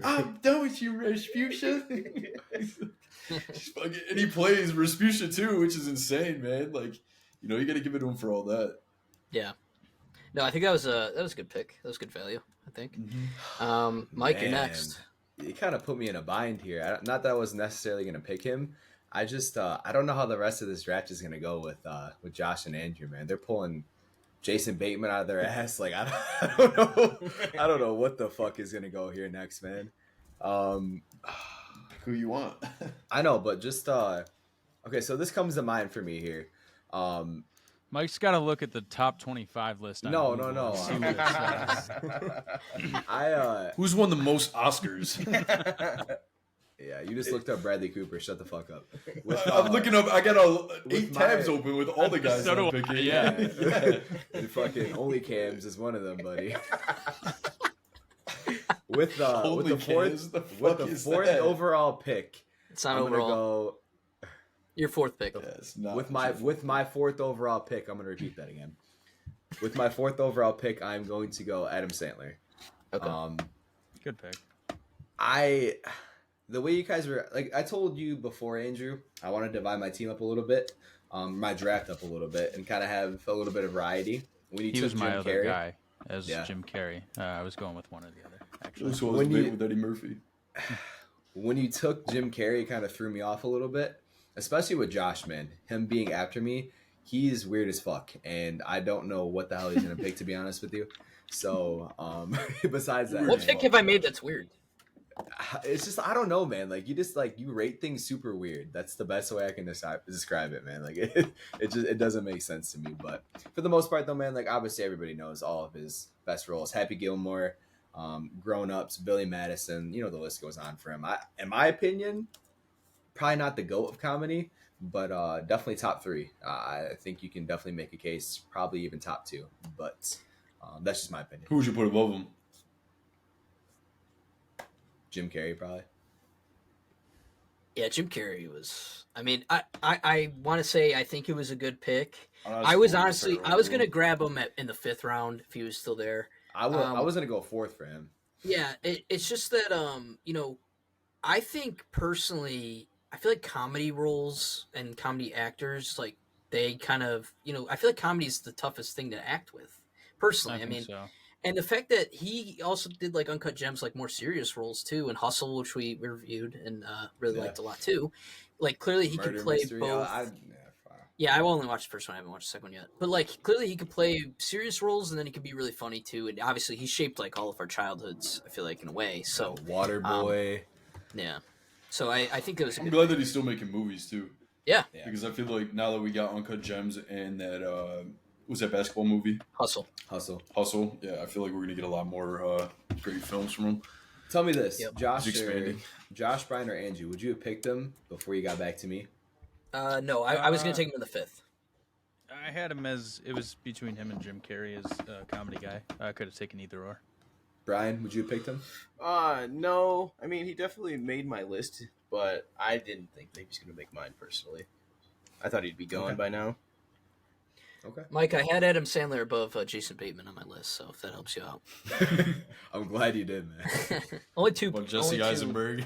I'm done with you, Rasputia. And he plays Rasputia too, which is insane, man. Like, you know, you got to give it to him for all that. Yeah. No, I think that was a good pick. That was good value, I think. Mike, you're Man, next. You kind of put me in a bind here. Not that I was necessarily going to pick him. I just I don't know how the rest of this draft is going to go with Josh and Andrew, man. They're pulling Jason Bateman out of their ass. Like I don't know. I don't know what the fuck is going to go here next, man. Who you want? I know, but just okay, so this comes to mind for me here. Mike's got to look at the top 25 list. On No, Google no. and see what it says. Who's won the most Oscars? Yeah, you just looked up Bradley Cooper. Shut the fuck up. I'm looking up. I got with 8 my- tabs open with all the guys So do I'm I, picking. yeah. And fucking Only Cams is one of them, buddy. with the Only fourth Cams? The with fuck the is fourth that? overall pick, It's not I'm overall. gonna go Your fourth pick. Yeah, it's not with my fourth overall pick. I'm gonna repeat that again. With my fourth overall pick, I'm going to go Adam Sandler. Okay. Good pick. The way you guys were like, I told you before, Andrew, I want to divide my team up a little bit, my draft up a little bit, and kind of have a little bit of variety. When you He took was my Jim other Carrey, guy as Yeah. Jim Carrey. I was going with one or the other, actually. This was When made you- with Eddie Murphy. when you took Jim Carrey, it kind of threw me off a little bit, especially with Josh, man. Him being after me, he's weird as fuck, and I don't know what the hell he's gonna pick, to be honest with you. So, besides that, What man, pick have I made that's weird? it's just I don't know, man. Like you just you rate things super weird. That's the best way I can describe it, man. Like it doesn't make sense to me. But for the most part, though, man, like obviously everybody knows all of his best roles. Happy Gilmore, Grown Ups, Billy Madison. You know the list goes on for him. In my opinion, probably not the GOAT of comedy, but definitely top 3. I think you can definitely make a case, probably even top 2. But that's just my opinion. Who would you put above him? Jim Carrey, probably. Yeah, Jim Carrey was. I mean, I want to say I think it was a good pick. Honestly, I was we'll honestly start I was right gonna grab him in the 5th round if he was still there. I was gonna go 4th for him. Yeah, it's just that I think personally, I feel like comedy roles and comedy actors like they kind of I feel like comedy is the toughest thing to act with. Personally, I think mean, so. and the fact that he also did like Uncut Gems, like more serious roles too, and Hustle, which we reviewed and really Yeah. liked a lot too. Like clearly he Murder could play Mystery, both. fine. Yeah, I only watched the first one. I haven't watched the second one yet. But like clearly he could play serious roles and then he could be really funny too. And obviously he shaped like all of our childhoods, I feel like, in a way. So Waterboy. yeah. So I think it was a I'm good glad that he's still making movies too. Yeah. Yeah. Because I feel like now that we got Uncut Gems and that was that basketball movie Hustle. Hustle, yeah, I feel like we're gonna get a lot more great films from him. Tell me this, Yep. Josh, He's expanding. Josh, Brian, or Andrew, would you have picked them before you got back to me? No, I was gonna take him in the 5th. I had him as it was between him and Jim Carrey as a comedy guy. I could have taken either or. Brian, would you have picked him? No. I mean, he definitely made my list, but I didn't think that he was going to make mine personally. I thought he'd be gone Okay. by now. Okay. Mike, I had Adam Sandler above Jason Bateman on my list, so if that helps you out. I'm glad you did, man. only two. Well, Jesse only two- Eisenberg.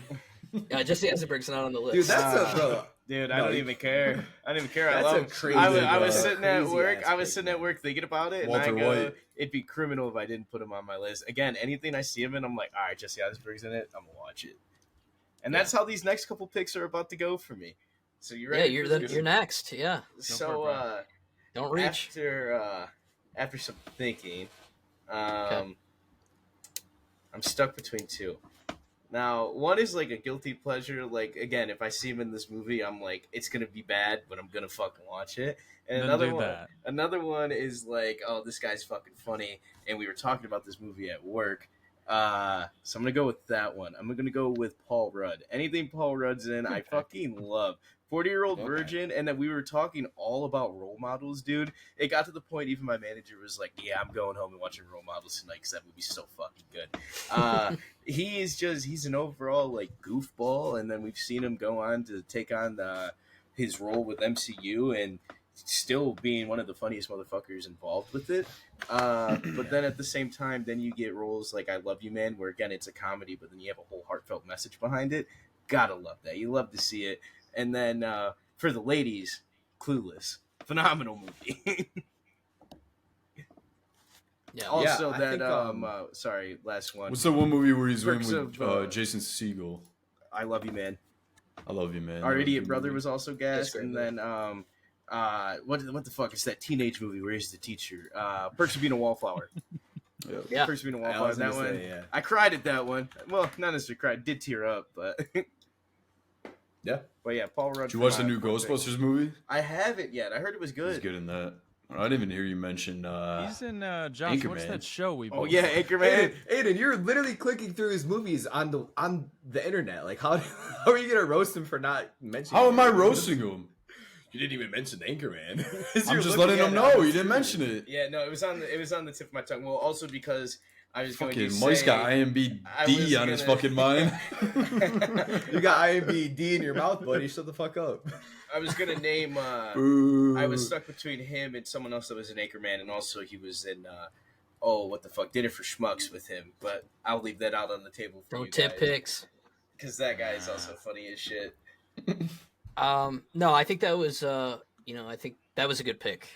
Yeah, Jesse Eisenberg's not on the list. Dude, that's a bro. Dude, I No, don't you- even care. I don't even care. I That's a love. crazy, I was bro. sitting at Crazy work. ass I was pick, sitting at man. work thinking about it, Walter and I go, White. "It'd be criminal if I didn't put him on my list." Again, anything I see him in, I'm like, "All right, Jesse Eisenberg's in it. I'm gonna watch it." And that's how these next couple picks are about to go for me. So you ready? Yeah, for this? you're next. Yeah, So for it, Brian. don't reach. after some thinking, I'm stuck between 2. Now, one is like a guilty pleasure. Like, again, if I see him in this movie, I'm like, it's gonna be bad, but I'm gonna fucking watch it. And Then another do one, that. another one is like, oh, this guy's fucking funny. And we were talking about this movie at work. So I'm gonna go with that one. I'm gonna go with Paul Rudd. Anything Paul Rudd's in, I fucking love. 40-Year-Old Okay. Virgin, and then we were talking all about role models, dude. It got to the point even my manager was like, "Yeah, I'm going home and watching Role Models tonight because that movie's so fucking good." He's an overall like goofball, and then we've seen him go on to take on his role with MCU and still being one of the funniest motherfuckers involved with it. But then at the same time, then you get roles like I Love You Man, where again it's a comedy, but then you have a whole heartfelt message behind it. Gotta love that. You love to see it. And then for the ladies, Clueless, phenomenal movie. Yeah. Also, Yeah, I that think, sorry, last one. What's the one movie where he's in Perks with of, Jason Segel? I Love You Man. I love you, man. Our That was a Idiot good Brother movie. was also That's gassed, great and movie. then what the fuck is that teenage movie where he's the teacher? Perks of Being a Wallflower. Yep. Yeah. Perks of Being a I Wallflower. was That gonna one. say, yeah. I cried at that one. Well, not necessarily cried. Did tear up, but Yeah. but yeah, Paul Rudd. Did you watch for the my- new for my pick. Ghostbusters movie? I haven't yet. I heard it was He's good. good in that. I didn't even hear you mention. He's in Josh. What's Anchorman. that show we? Oh both yeah, watched? Anchorman. Aiden, you're literally clicking through his movies on the internet. Like, how are you gonna roast him for not mentioning? How am I it? roasting him? You didn't even mention Anchorman. I'm just letting him know. You didn't mention it. Yeah, no, it was on the tip of my tongue. Well, also because I was going Fucking to Mike's say got I was IMBD on his gonna- fucking mind. You got IMBD in your mouth, buddy. Shut the fuck up. I was gonna name. Boo. I was stuck between him and someone else that was an Anchorman, and also he was in. What the fuck? Dinner for Schmucks with him, but I'll leave that out on the table for No you tip guys, picks. because that guy is also funny as shit. No, I think that was I think that was a good pick.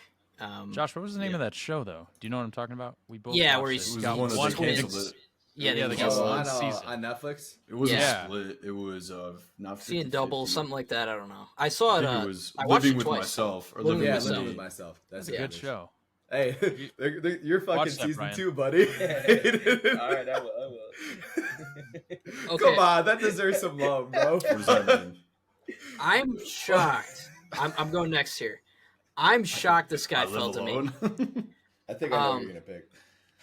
Josh, what was the name Yeah. of that show though? Do you know what I'm talking about? We both. Yeah, watched where it. he's We It was got the one that one they twins. canceled it. Yeah, Yeah, they they canceled canceled it. one season. On Netflix. It wasn't Yeah. split. It was not 50, Seeing double, 50. something like that. I don't know. I saw I it. think it was I watched Living it with twice. Myself or Living Living Yeah, with with living Me. with myself. That's That's a a good good show. Hey, you're fucking Watch that, season Brian. 2, buddy. All right, I will. Okay. Come on, that deserves some love, bro. What does that mean? I'm shocked. I'm going next here. I'm shocked this guy I live fell to me. alone. I think I know what Um, you're gonna pick.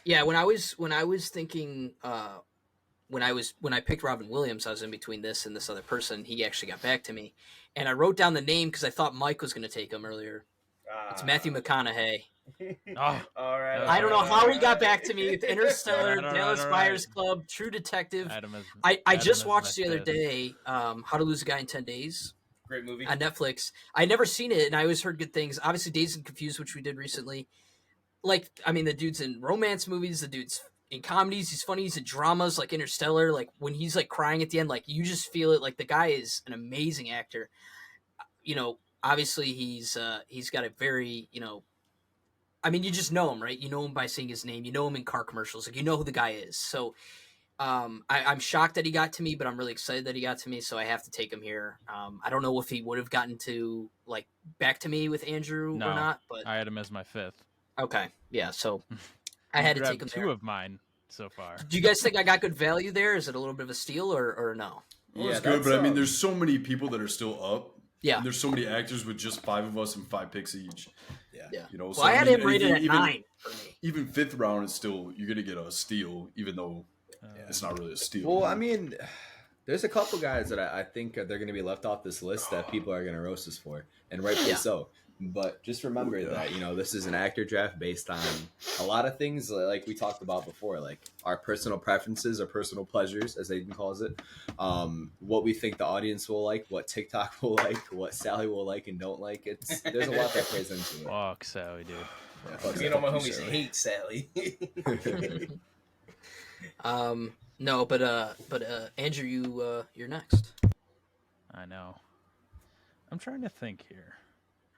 Yeah, when I was thinking when I picked Robin Williams, I was in between this and this other person. He actually got back to me, and I wrote down the name because I thought Mike was going to take him earlier. It's Matthew McConaughey. Oh, All right. I don't know how he got alright. back to me with Interstellar, Alright, Dallas alright. Buyers Club, True Detective. Adam is, I Adam just is watched my the other fifth. day How to Lose a Guy in 10 Days Great movie. on Netflix. I never seen it, and I always heard good things. Obviously, Dazed and Confused, which we did recently. Like, I mean, the dude's in romance movies, the dude's in comedies, he's funny, he's in dramas like Interstellar. Like, when he's like crying at the end, like you just feel it. Like, the guy is an amazing actor. Obviously he's got a very, I mean, you just know him, right? You know him by seeing his name. You know him in car commercials. Like, you know who the guy is. So I'm shocked that he got to me, but I'm really excited that he got to me. So I have to take him here. I don't know if he would have gotten to like back to me with Andrew No, or not, but I had him as my fifth. okay, yeah. So I You had to grabbed take him two there. of mine so far. Do you guys think I got good value there? Is it a little bit of a steal or no? Well, it's Yeah, good, but I that's, mean, there's so many people that are still up. Yeah. And there's so many actors with just 5 of us and 5 picks each. Yeah. You know, Well, so I had mean, him rated at anything- 9 for me. Even 5th round is still, you're going to get a steal, even though Uh, it's not really a steal. Well, I mean, there's a couple guys that I think they're going to be left off this list that people are going to roast us for, and rightfully Yeah. so. But just remember that this is an actor draft based on a lot of things like we talked about before, like our personal preferences or personal pleasures, as Aiden calls it. What we think the audience will like, what TikTok will like, what Sally will like and don't like. There's a lot that plays into it. Fuck Sally, dude. Yeah, fuck You know, my you, homies Sally. hate Sally. No, but Andrew, you're next. I know. I'm trying to think here.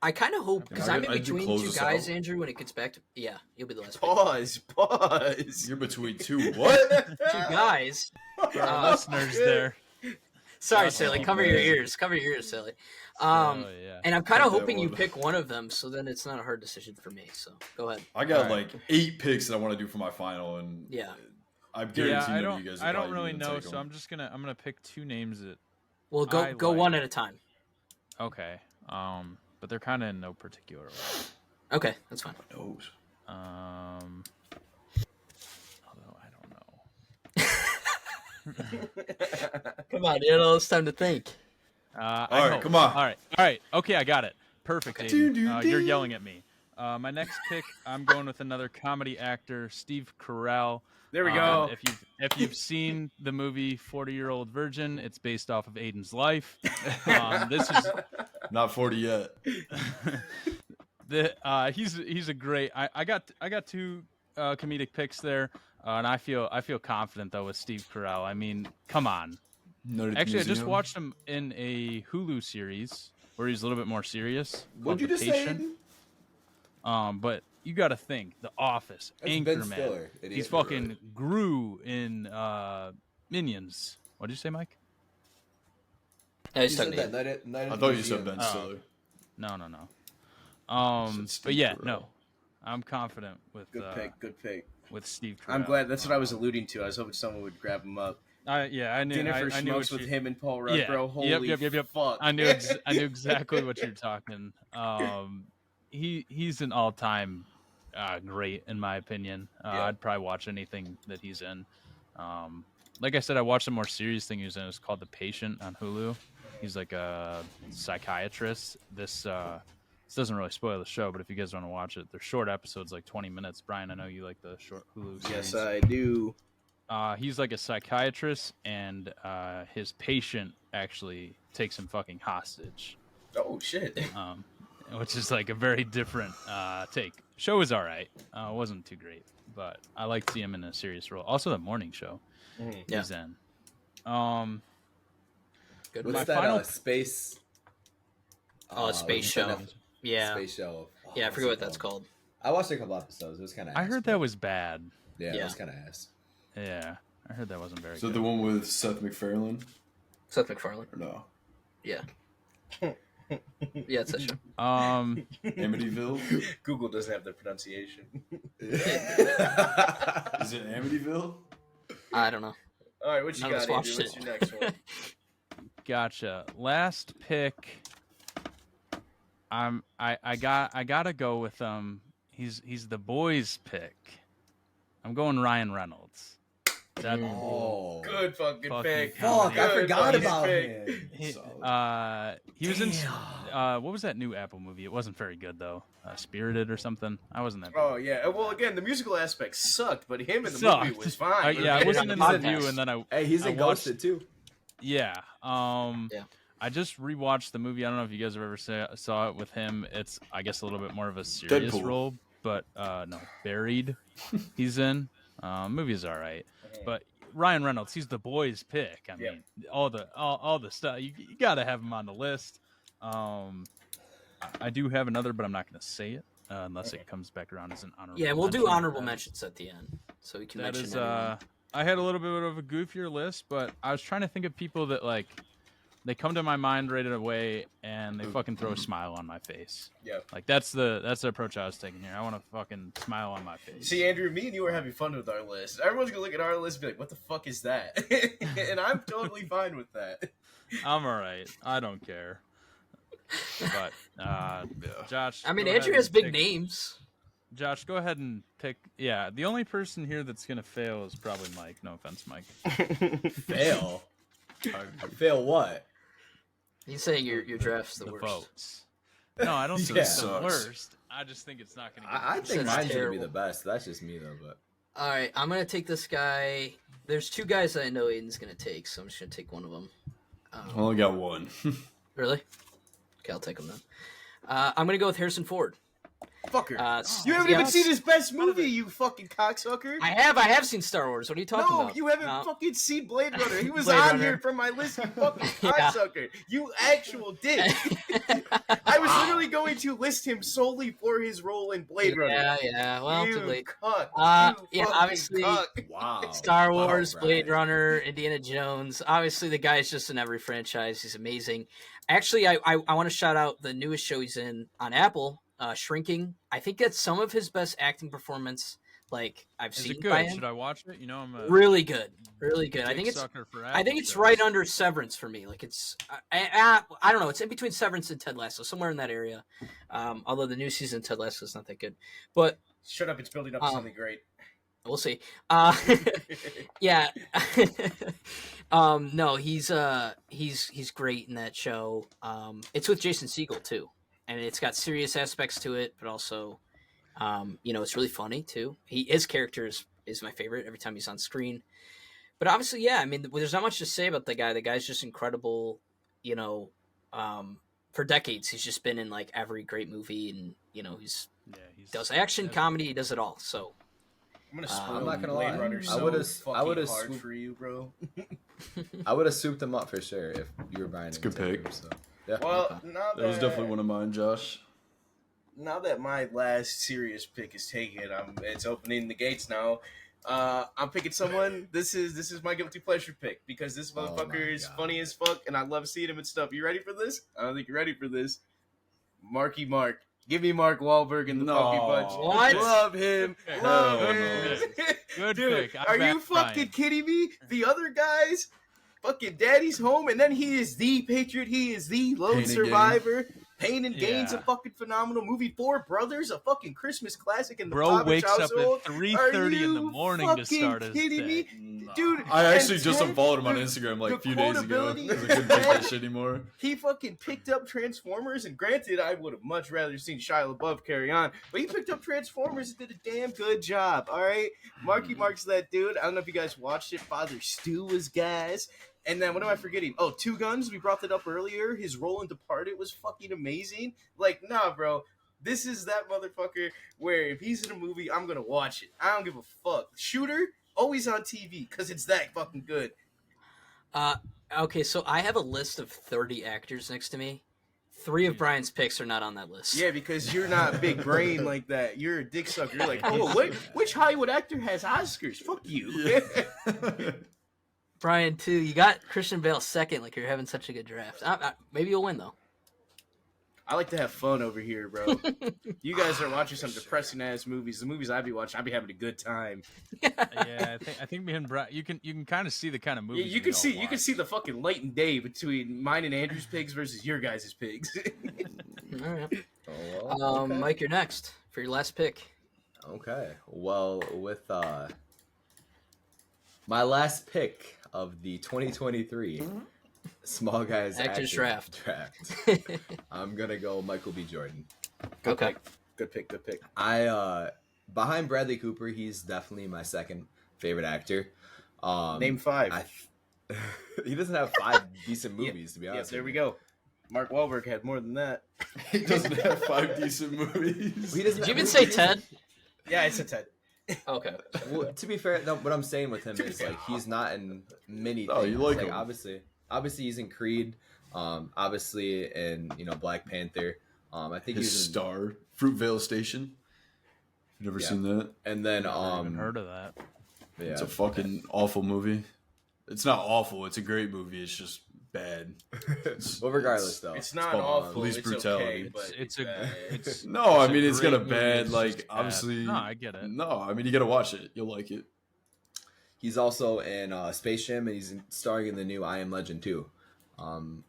I kind of hope because I- I'm in I do between close two this guys, out. Andrew. When it gets back to you'll be the last. pick. Pause. You're between 2. What? Two guys. Listeners there. Sorry, That's Sally. all Cover good. your ears. Cover your ears, Sally. Oh, yeah. And I'm kind of Got that hoping you one. pick one of them, so then it's not a hard decision for me. So go ahead. I got Alright. like 8 picks that I want to do for my final, and Yeah. I Yeah, guarantee I none of you guys. don't. are I don't probably really gonna know, take so them. I'm gonna pick 2 names that. Well, go I go like- one at a time. Okay. But they're kind of in no particular order. Okay, that's fine. Knows. Although I don't know. Come on, you know, it's time to think. I All right, hope. come on. All right. Okay, I got it. Perfect, Aiden. You're yelling at me. My next pick, I'm going with another comedy actor, Steve Carell. There we go. If you've seen the movie 40-Year-Old Virgin, it's based off of Aiden's life. This is Not 40 yet. he's a great. I got two comedic picks there, and I feel confident though with Steve Carell. I mean, come on. Actually, I just watched him in a Hulu series where he's a little bit more serious. What'd you called just The say? Patient. Aiden? But you got to think The Office, That's Ben Anchorman. Stiller. Idiot, He's you're fucking right. Gru in Minions. What did you say, Mike? I You was talking said to you. that night I at thought the you said Ben museum. Stiller. No. said But Steve yeah, Carell. no. I'm confident with Good pick. with Steve Carell. I'm glad. That's what I was alluding to. I was hoping someone would grab him up. I knew. Dinner for I knew Schmucks what with you- him and Paul Rudd, Yeah. bro. Holy Yep. fuck. I knew exactly what you're talking. He's an all-time great in my opinion. Yeah. I'd probably watch anything that he's in. Like I said, I watched a more serious thing he was in. It's called The Patient on Hulu. He's like a psychiatrist. This doesn't really spoil the show, but if you guys want to watch it, they're short episodes, like 20 minutes. Brian, I know you like the short Hulu series. Yes, I do. He's like a psychiatrist, and his patient actually takes him fucking hostage, Oh shit. which is like a very different take. Show was all right. It wasn't too great, but I like to see him in a serious role. Also, the morning show Yeah. he's in. Good What's My one. that final- space? Space what's that show. name? Yeah. Space show. Oh, Yeah, I what's forget it what that's called. I watched a couple episodes. It was kind of. I heard that was bad. Yeah, it Yeah. was kind of ass. Yeah, I heard that wasn't very So good. the one with Seth MacFarlane? Seth MacFarlane. Or no? Yeah. Yeah, it's that show. Amityville? Google doesn't have the pronunciation. Is it Amityville? I don't know. All right, what you None of us got, Andrew? watched What's it. your next one? Gotcha. Last pick. I gotta go with he's the boys pick. I'm going Ryan Reynolds. That Oh, Good fucking Fucking pick. fuck! I Good forgot fucking about pick. him. he was in what was that new Apple movie? It wasn't very good though. Spirited or something. I wasn't that. Oh yeah. Well, again, the musical aspect sucked, but him in the Sucked. movie was fine. Yeah, I wasn't in the Podcast. review, and then I Hey, he's I in watched- Ghosted too. Yeah. Yeah. I just rewatched the movie. I don't know if you guys have ever saw it with him. It's, I guess, a little bit more of a serious Deadpool. role, but no, Buried. He's in. Movie's all right, but Ryan Reynolds, he's the boys' pick. I mean, all the stuff you gotta have him on the list. I do have another, but I'm not gonna say it unless it comes back around as an honorable. Yeah, we'll do mention. honorable mentions at the end, so we can That mention is, everyone. I had a little bit of a goofier list, but I was trying to think of people that like they come to my mind right away and they fucking throw a smile on my face. Yeah. Like that's the approach I was taking here. I want to fucking smile on my face. See, Andrew, me and you were having fun with our list. Everyone's gonna look at our list and be like, "What the fuck is that?" And I'm totally fine with that. I'm all right. I don't care. But Josh, I mean, go Andrew ahead has and big pick- names. Josh, go ahead and pick. Yeah, the only person here that's gonna fail is probably Mike. No offense, Mike. Fail. Fail what? He's saying your draft's the The worst. votes. No, I don't think Yeah. it's the Sucks. worst. I just think it's not gonna. Get I Says think mine's gonna be terrible. the best. That's just me though. But All right, I'm gonna take this guy. There's two guys that I know Aiden's gonna take, so I'm just gonna take one of them. I only got one. Really? Okay, I'll take him then. I'm gonna go with Harrison Ford. Fucker. You Yeah, haven't even let's- seen his best movie, you fucking cocksucker. I have seen Star Wars. What are you talking No, about? you haven't No. fucking seen Blade Runner. He was Blade on Runner. here from my list, you fucking Yeah. cocksucker. You actual dick. I was literally going to list him solely for his role in Blade Runner. Yeah. Well, you too late. cuck. You Yeah, fucking obviously- cuck. wow. Star Wow, Wars, Brian. Blade Runner, Indiana Jones. Obviously, the guy's just in every franchise. He's amazing. Actually, I want to shout out the newest show he's in on Apple, Shrinking. I think that's some of his best acting performance like I've Is seen it by good? him. Should I watch it? You know, I'm a Really good, really good. I big think it's sucker for I think Apple it's shows. right under Severance for me. Like it's I don't know. It's in between Severance and Ted Lasso, somewhere in that area. Although the new season of Ted Lasso is not that good, but Shut up, it's building up to Um, something great. We'll see. Yeah. No, he's great in that show. It's with Jason Segel too, and it's got serious aspects to it, but also, it's really funny too. His character is my favorite every time he's on screen. But obviously, yeah, I mean, there's not much to say about the guy. The guy's just incredible. For decades, he's just been in like every great movie, and he does action, comedy, he does it all. So I'm gonna spoil I'm not gonna Blade lie. Runner I would've- so I would've fucking hard swooped- for you, bro. I would have souped him up for sure if you were Brian. It's a good pick. So, yeah. Well, now That was definitely one of mine, Josh. now that my last serious pick is taken, it's opening the gates now. I'm picking someone. This is my guilty pleasure pick because this Oh motherfucker my is God. funny as fuck, and I love seeing him and stuff. You ready for this? I don't think you're ready for this. Marky Mark. Give me Mark Wahlberg in the No. Funky Bunch. What? Love him. Pick. Love Hell him. Good Dude, pick. I are you back fucking Brian. kidding me? The other guys, fucking Daddy's Home, and then he is the Patriot. He is the lone Pain and survivor. Pain and Gain's Yeah. a fucking phenomenal movie. Four Brothers, a fucking Christmas classic in the Bro Pavich wakes up household. at 3:30 in the you morning to fucking start his kidding day. me? Dude, I actually and just Ted, unfollowed him on the- Instagram like the a few days ago quotability because I is couldn't take that dead. shit anymore. He fucking picked up Transformers, and granted, I would have much rather seen Shia LaBeouf carry on, but he picked up Transformers and did a damn good job, all right? Marky Mark's that dude. I don't know if you guys watched it. Father Stu was guys. And then, what am I forgetting? Oh, Two Guns, we brought that up earlier. His role in Departed was fucking amazing. Like, nah, bro. This is that motherfucker where if he's in a movie, I'm gonna watch it. I don't give a fuck. Shooter, always on TV, because it's that fucking good. Okay, so I have a list of 30 actors next to me. 3 of Brian's picks are not on that list. Yeah, because you're not big brain like that. You're a dick sucker. You're like, oh, which Hollywood actor has Oscars? Fuck you. Brian, too. You got Christian Bale second, like you're having such a good draft. Maybe you'll win, though. I like to have fun over here, bro. You guys are watching some depressing ass movies. The movies I be watching, I be having a good time. Yeah, I think me and Brian, you can kind of see the kind of Yeah, movies. you can we all see watch. the fucking light and day between mine and Andrew's pigs versus your guys' pigs. All right. Oh, well, okay. Mike, you're next for your last pick. Okay. Well, with my last pick of the 2023 Small Guys Actors Action Draft. I'm gonna go Michael B. Jordan. Okay. Good pick. I behind Bradley Cooper, he's definitely my second favorite actor. Name 5. He doesn't have 5 decent movies, to be Yeah, honest. there with we you. go. Mark Wahlberg had more than that. He doesn't have 5 decent movies. He doesn't Did you have- even say Ted? Yeah, it's a 10. Okay. Well, to be fair, no, what I'm saying with him is like he's not in many No, things. you like him. Obviously he's in Creed. Obviously in Black Panther. I think His he's in, star, Fruitvale Station. You never Yeah. seen that? and then Never even heard of that. yeah, It's a fucking awful movie. It's not awful. It's a great movie. It's just bad. well, regardless though, It's not called awful. police it's brutality. okay, but It's a bad. it's No, I It's a mean it's got a great movie, bad it's like just bad. obviously. No, I get it. No, I mean you gotta watch it. You'll like it. he's also in Space Jam, and he's starring in the new I Am Legend 2,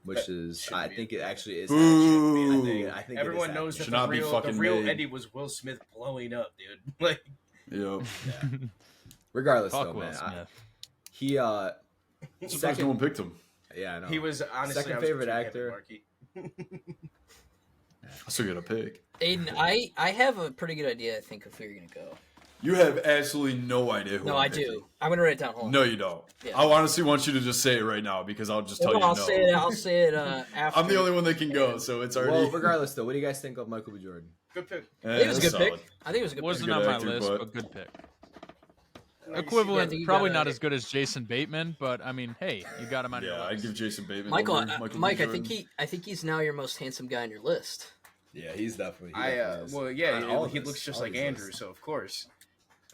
which is shouldn't I be. think it actually is. Boo. I think Everyone it is knows that Should the not be real fucking made. Eddie was Will Smith blowing up, dude. Like, Yep. Regardless Fuck though, Will man, Smith. he I'm surprised no one picked him. yeah, no. he was honestly Second I was favorite between him and actor. Marky. I still got a pick. Aiden, I have a pretty good idea, I think, of who you're going to go. You have absolutely no idea who No, I'm I picking. do. I'm going to write it down. Hold on. No, you don't. Yeah. I honestly want you to just say it right now because I'll just tell Hold you on, no. I'll say it after. I'm the only one that can go, so it's already. Well, regardless though, what do you guys think of Michael B. Jordan? Good pick. I think it was a good solid. pick. I think it was a good Wasn't pick. Good on my actor, list, but- but good pick. Nice. Equivalent, I think you probably got not it. as good as Jason Bateman, but I mean, hey, you got him on your Yeah, list. I'd give Jason Bateman. Michael, over Michael B. Mike, I Jordan. think he's now your most handsome guy on your list. Yeah, he's definitely. Well, yeah, On all of he his- looks just all like of his Andrew, lists. so of course.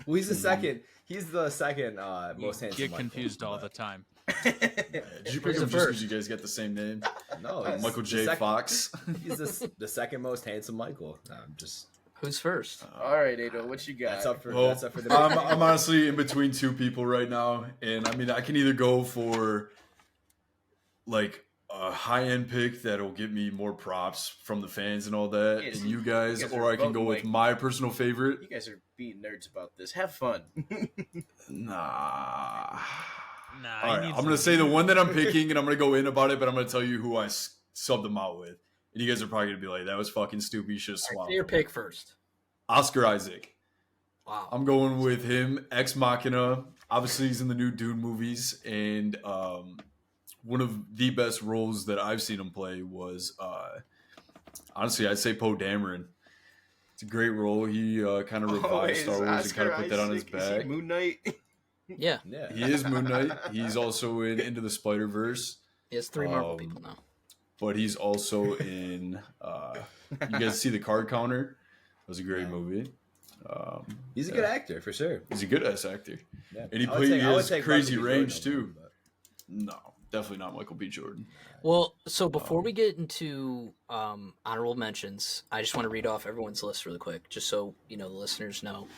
Well, he's the second. He's the second You most handsome. get Michael, confused all but- the time. Yeah, did you Who's pick the him just first? because you guys get the same name? No, Michael the J. second- Fox. He's the second most handsome Michael. I'm just. Who's first? All right, Ado, what you got? That's up for. Well, that's up for the. I'm honestly in between 2 people right now, and I mean I can either go for like a high-end pick that'll get me more props from the fans and all that, Yes, and you guys, you guys or are I can go voting with like- my personal favorite. You guys are being nerds about this. Have fun. Nah. Nah, All right, I'm gonna say the one that I'm picking, and I'm gonna go in about it, but I'm gonna tell you who I subbed them out with, and you guys are probably gonna be like, "That was fucking stupid. You should have All right, swapped." say your them." pick first. Oscar Isaac. Wow. I'm going with him. Ex Machina. Obviously, he's in the new Dune movies, and one of the best roles that I've seen him play was, honestly, I'd say Poe Dameron. It's a great role. He kind of revived is Star Wars and kind of Oscar put that on his Isaac- is he back. Moon Knight. Yeah, Yeah. He is Moon Knight. He's also in Into the Spider-Verse, he has 3 Marvel people now. but he's also in. You guys see the Card Counter? It was a great movie. He's a good actor for sure. He's a good ass actor, Yeah. and he I would has take crazy Michael B. range Jordan over too. him, but- No, definitely not Michael B. Jordan. Well, so before we get into honorable mentions, I just want to read off everyone's list really quick, just so the listeners know.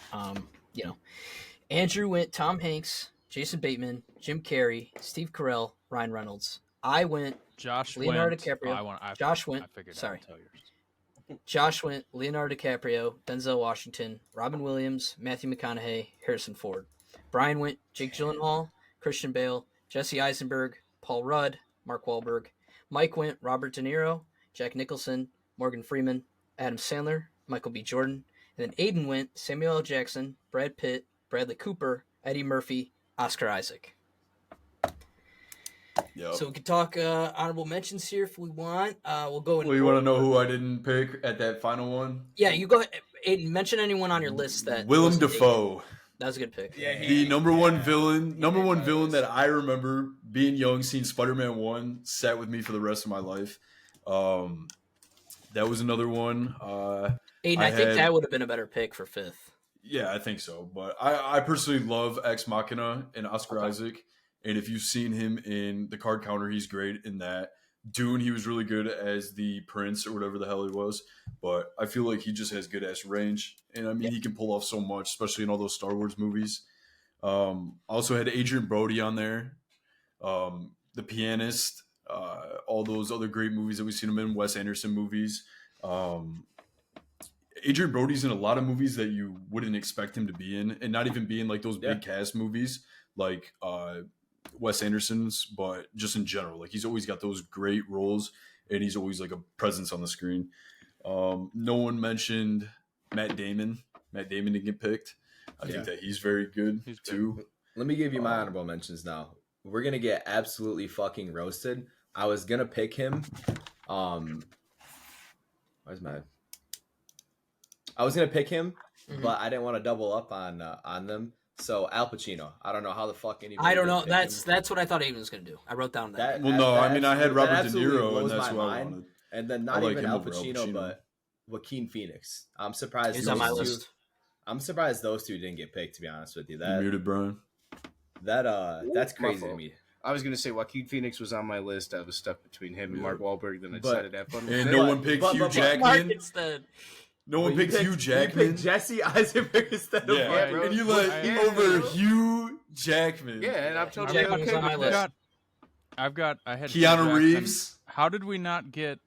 Andrew went Tom Hanks, Jason Bateman, Jim Carrey, Steve Carell, Ryan Reynolds. I went Josh Leonardo went, DiCaprio. I Josh went. I figured Sorry. I'd tell yours. Josh went Leonardo DiCaprio, Denzel Washington, Robin Williams, Matthew McConaughey, Harrison Ford. Brian went Jake Gyllenhaal, Christian Bale, Jesse Eisenberg, Paul Rudd, Mark Wahlberg. Mike went Robert De Niro, Jack Nicholson, Morgan Freeman, Adam Sandler, Michael B. Jordan. And then Aiden went Samuel L. Jackson, Brad Pitt, Bradley Cooper, Eddie Murphy, Oscar Isaac. Yep. So we could talk honorable mentions here if we want. We'll go in. Well, you want to know who I didn't pick at that final one? Yeah, you go ahead. Aiden, mention anyone on your list that Willem wasn't Aiden. Dafoe, That was a good pick. Yeah, the number one yeah. villain, He number made one my villain list. that I remember being young, seeing Spider-Man 1 sat with me for the rest of my life. That was another one. Aiden, I I think had- that would have been a better pick for 5th. Yeah, I think so. But I personally love Ex Machina and Oscar Okay. Isaac. And if you've seen him in The Card Counter, he's great in that. Dune, he was really good as the prince or whatever the hell he was. But I feel like he just has good ass range. And I mean, he can pull off so much, especially in all those Star Wars movies. Also had Adrian Brody on there. The Pianist. All those other great movies that we've seen him in, Wes Anderson movies. Adrian Brody's in a lot of movies that you wouldn't expect him to be in, and not even be in like those big cast movies like Wes Anderson's, but just in general. Like he's always got those great roles, and he's always like a presence on the screen. No one mentioned Matt Damon. Matt Damon didn't get picked. I think that he's very good He's good. too. Let me give you my honorable mentions now. We're gonna get absolutely fucking roasted. I was gonna pick him. Where's my? I was gonna pick him, Mhm. but I didn't want to double up on them. So Al Pacino. I don't know how the fuck anybody. I don't know. didn't pick him. That's what I thought Aiden was going to do. I wrote down that. Well, no, I mean I had that Robert De absolutely Niro, and blows that's my what I mind. wanted. And then I not like even him Al over Al Pacino, Pacino. but Joaquin Phoenix. I'm surprised. He's on my those two- list. I'm surprised those two didn't get picked. To be honest with you, You muted, Brian. that's My crazy to fault. me. I was gonna say Joaquin Phoenix was on my list. I was stuck between him and Yeah. Mark Wahlberg. Then I But- decided to have fun with And it. no But- one picked but- Hugh but- Jackman. Mark instead. No one Well, picked Hugh You Jackman. picked Jesse Eisenberg instead of Yeah, Mark. bro. and you Look, like yeah, over bro. Hugh Jackman. Yeah, and I'm Hugh totally Jackman was okay on my with list. that. I had Hugh Keanu Jackman. Reeves. How did we not get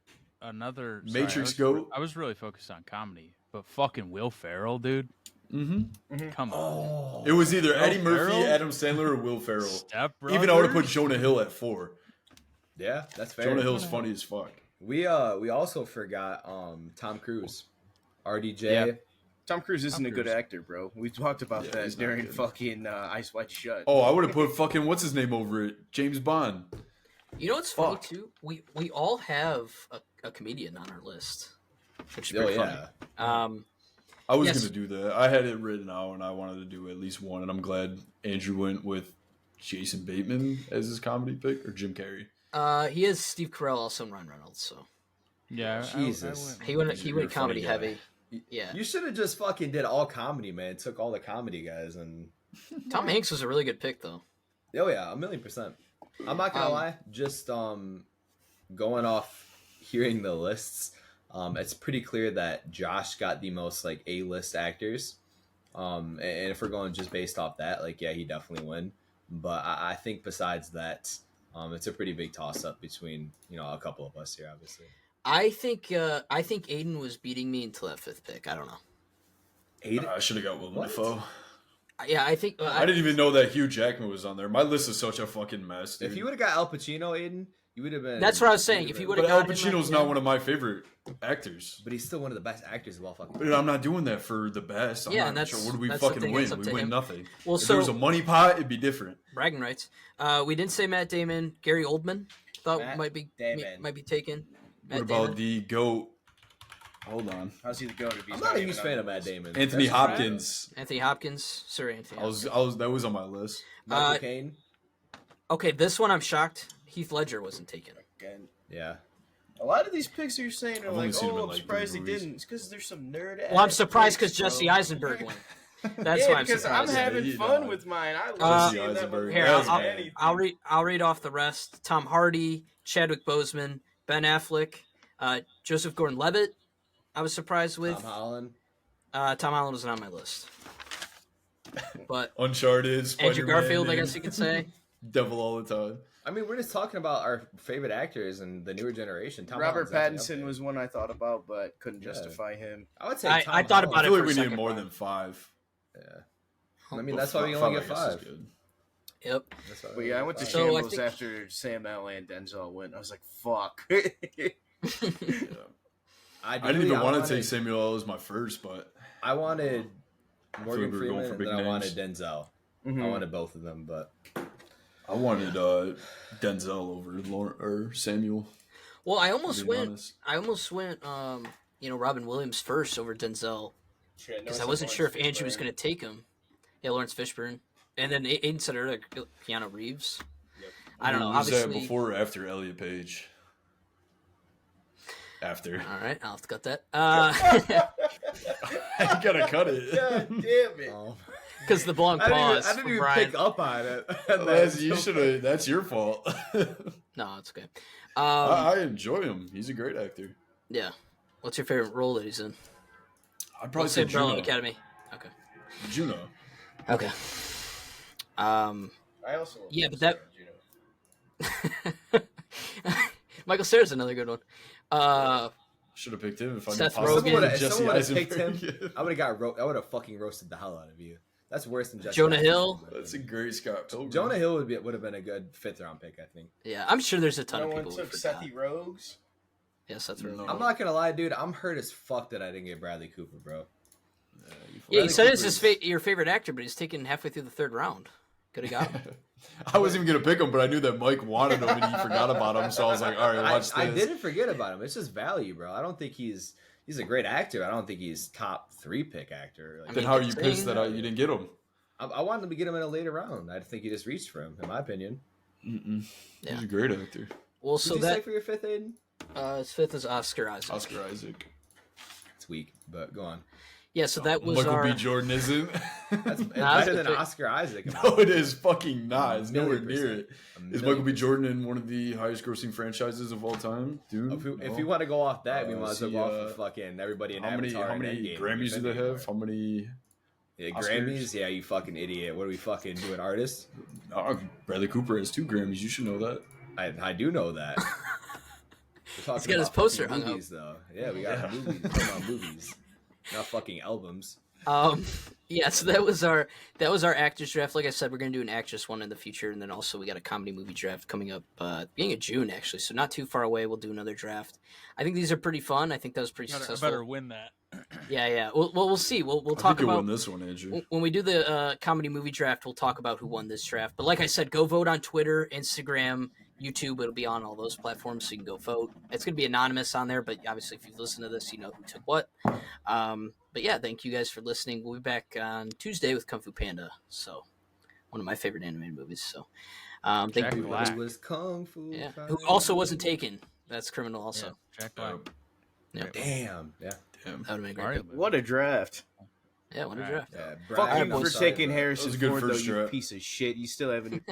another sorry, Matrix I was, GOAT? I was really focused on comedy, but fucking Will Ferrell, dude. Mm-hmm. Come on. It was either Will Eddie Murphy, Ferrell? Adam Sandler, or Will Ferrell. Step Even I would have put Brothers? Jonah Hill at 4. Yeah, that's fair. Jonah Hill's funny as fuck. We also forgot Tom Cruise, RDJ. Yeah. Tom Cruise isn't Tom a good Cruise. actor, bro. We talked about Yeah, that he's not during good. fucking Eyes Wide Shut. Oh, I would have put fucking what's his name over it, James Bond. You know what's funny Fuck. too? We all have a comedian on our list, which is Oh pretty yeah. funny. I was Yes. gonna do that. I had it written out, and I wanted to do at least one. And I'm glad Andrew went with Jason Bateman as his comedy pick, or Jim Carrey. He has Steve Carell also and Ryan Reynolds, so Yeah, Jesus. he You're went a comedy funny guy. heavy. Yeah, You should have just fucking did all comedy, man. Took all the comedy guys and Tom Hanks was a really good pick though. oh yeah, 1,000,000%. I'm not gonna lie, just going off hearing the lists, it's pretty clear that Josh got the most like A-list actors. And if we're going just based off that, like yeah, he definitely win. But I think besides that, It's a pretty big toss up between a couple of us here, obviously. I think Aiden was beating me until that 5th pick. I don't know. Aiden, I should have got Willem What? Dafoe. Yeah, I think I didn't even know that Hugh Jackman was on there. My list is such a fucking mess, dude. if you would have got Al Pacino, Aiden, you would have been. That's what I was saying. If you But would've Al got him, Pacino's like, not one of my favorite actors. But he's still one of the best actors of all fucking. But I'm not doing that for the best. I'm Yeah, not and that's- sure. What do we that's the fucking thing, win? it's up We to win him. nothing. Well, If so there was a money pot, it'd be different. bragging rights. We didn't say Matt Damon. Gary Oldman thought Matt might be Damon. taken. What Matt about Damon. the GOAT? Hold on. How's he the goat? If he's I'm not a even huge on fan the of Matt list? Damon. Anthony That's Hopkins. Anthony Hopkins? Sir Anthony. I was that was on my list. Michael Uh, Caine. Okay, this one I'm shocked. Heath Ledger wasn't taken. Again, Yeah. a lot of these picks you're saying are I've only like, seen him oh, in, I'm like, surprised three he movies. didn't. It's because there's some nerd. Well, I'm ass surprised picks, because Jesse bro. Eisenberg went. That's Yeah, why I'm because I'm surprised. having Yeah, fun he- with mine. I Jesse love seeing that Eisenberg. motherfucker Here, That was do bad. anything. I'll read off the rest. Tom Hardy, Chadwick Boseman, Ben Affleck, Joseph Gordon-Levitt. I was surprised with. Tom Holland. Tom Holland wasn't on my list, but Uncharted. Andrew Spider-Man, Garfield, I and guess you could say. Devil all the time. I mean, we're just talking about our favorite actors and the newer generation. Tom Robert Holland's definitely Pattinson up was one I thought about, but couldn't Yeah. justify him. there. I would say. I Tom thought Holland. about I it feel for like we a need second, more but- than 5. Yeah. I mean, that's why we only get I guess, is 5. good. Yep. That's why we But yeah, I only went to get So I shambles think- after Sam Elliott and Denzel went. I was like, fuck. Yeah. I didn't even want to wanted- take Samuel L. as my first, but I wanted Morgan we were going Freeman, for and big then I names. wanted Denzel. Mhm. I wanted both of them, but I wanted Denzel over or Samuel. Well, I to almost be went. honest. I almost went. Robin Williams first over Denzel Shit, because I wasn't sure if Angie was going to take him. Yeah, Lawrence Fishburne, and then Aiden said earlier Keanu Reeves. I don't know. Was that Obviously, before or after Elliot Page? After. all right, I'll have to cut that. You gotta cut it. God damn it. Because the long I pause didn't from even Brian. pick up on it. You should have. That's your fault. No, it's okay. I enjoy him. He's a great actor. Yeah. What's your favorite role that he's in? I'd probably Say say Umbrella Juno. Academy. Okay. Juno. Okay. I also love Yeah, but Sarah, you know. Michael Cera's another good one. Should have picked him if I knew Seth possibly Rogen. If Jesse someone would've picked Eisenberg. him, I would have I would have fucking roasted the hell out of you. That's worse than Jesse Jonah Eisenberg. Hill. That's a great Scott Pilgrim. Jonah Hill would have been a good 5th round pick, I think. Yeah, I'm sure there's a ton No of one people who took forgot. Sethy Rogues. Yes, that's really. No. I'm not gonna lie, dude. I'm hurt as fuck that I didn't get Bradley Cooper, bro. Yeah, you Bradley said it's Cooper's- his your favorite actor, but he's taken halfway through the 3rd round. Could have got him. I wasn't even gonna pick him, but I knew that Mike wanted him and he forgot about him, so I was like, all right, watch I this. didn't forget about him. It's just value, bro. I don't think he's a great actor. I don't think he's top 3 pick actor. Like, I Then mean, how are you it's pissed saying- that you didn't get him? I wanted him to get him in a later round. I think he just reached for him, in my opinion. Mm-mm. Yeah. He's a great actor. Well, So so Who'd you say that for your 5th, Aiden? his 5th is Oscar Isaac. Oscar Isaac. It's weak, but go on. Yeah, so that was Michael our. B. Jordan isn't. That's that's better a than pick. Oscar Isaac. No, it is fucking not. It's nowhere $1,000,000%. near it. Is Michael B. Jordan in one of the highest grossing franchises of all time, dude? If you want to go off that, we might as well see, go off of fucking everybody in how many Avatar. and Grammys Endgame. do they have? How many? Yeah, Oscars? Grammys? Yeah, you fucking idiot. What are we fucking doing, artists? Bradley Cooper has 2 Grammys. You should know that. I do know that. We're talking He's got his about poster fucking hung up. movies, though. Yeah, we got movies. We're talking about movies, not fucking albums. Yeah, so that was our actors draft. Like I said, we're gonna do an actress one in the future, and then also we got a comedy movie draft coming up beginning of June actually, so not too far away. We'll do another draft. I think these are pretty fun. I think that was pretty I successful. better win that. Yeah. We'll see. We'll I talk think you'll about win this one, Andrew. when we do the comedy movie draft. We'll talk about who won this draft. But like I said, go vote on Twitter, Instagram, YouTube. It'll be on all those platforms, so you can go vote. It's gonna be anonymous on there, but obviously, if you've listened to this, you know who took what. But yeah, thank you guys for listening. We'll be back on Tuesday with Kung Fu Panda. So one of my favorite animated movies. So thank Jack you. Black. It was Kung Fu. Yeah, Fighting. who also wasn't taken. That's criminal. Also, Yeah, Jack Black. Yeah. Damn. Yeah. Damn. that would have been a great. Mario pick. movie. What a draft. Yeah, what a Alright. draft. Yeah. Fuck Brian, you I'm for sorry, taking bro. Harrison That was a good Ford, though, first you draft. piece of shit. You still haven't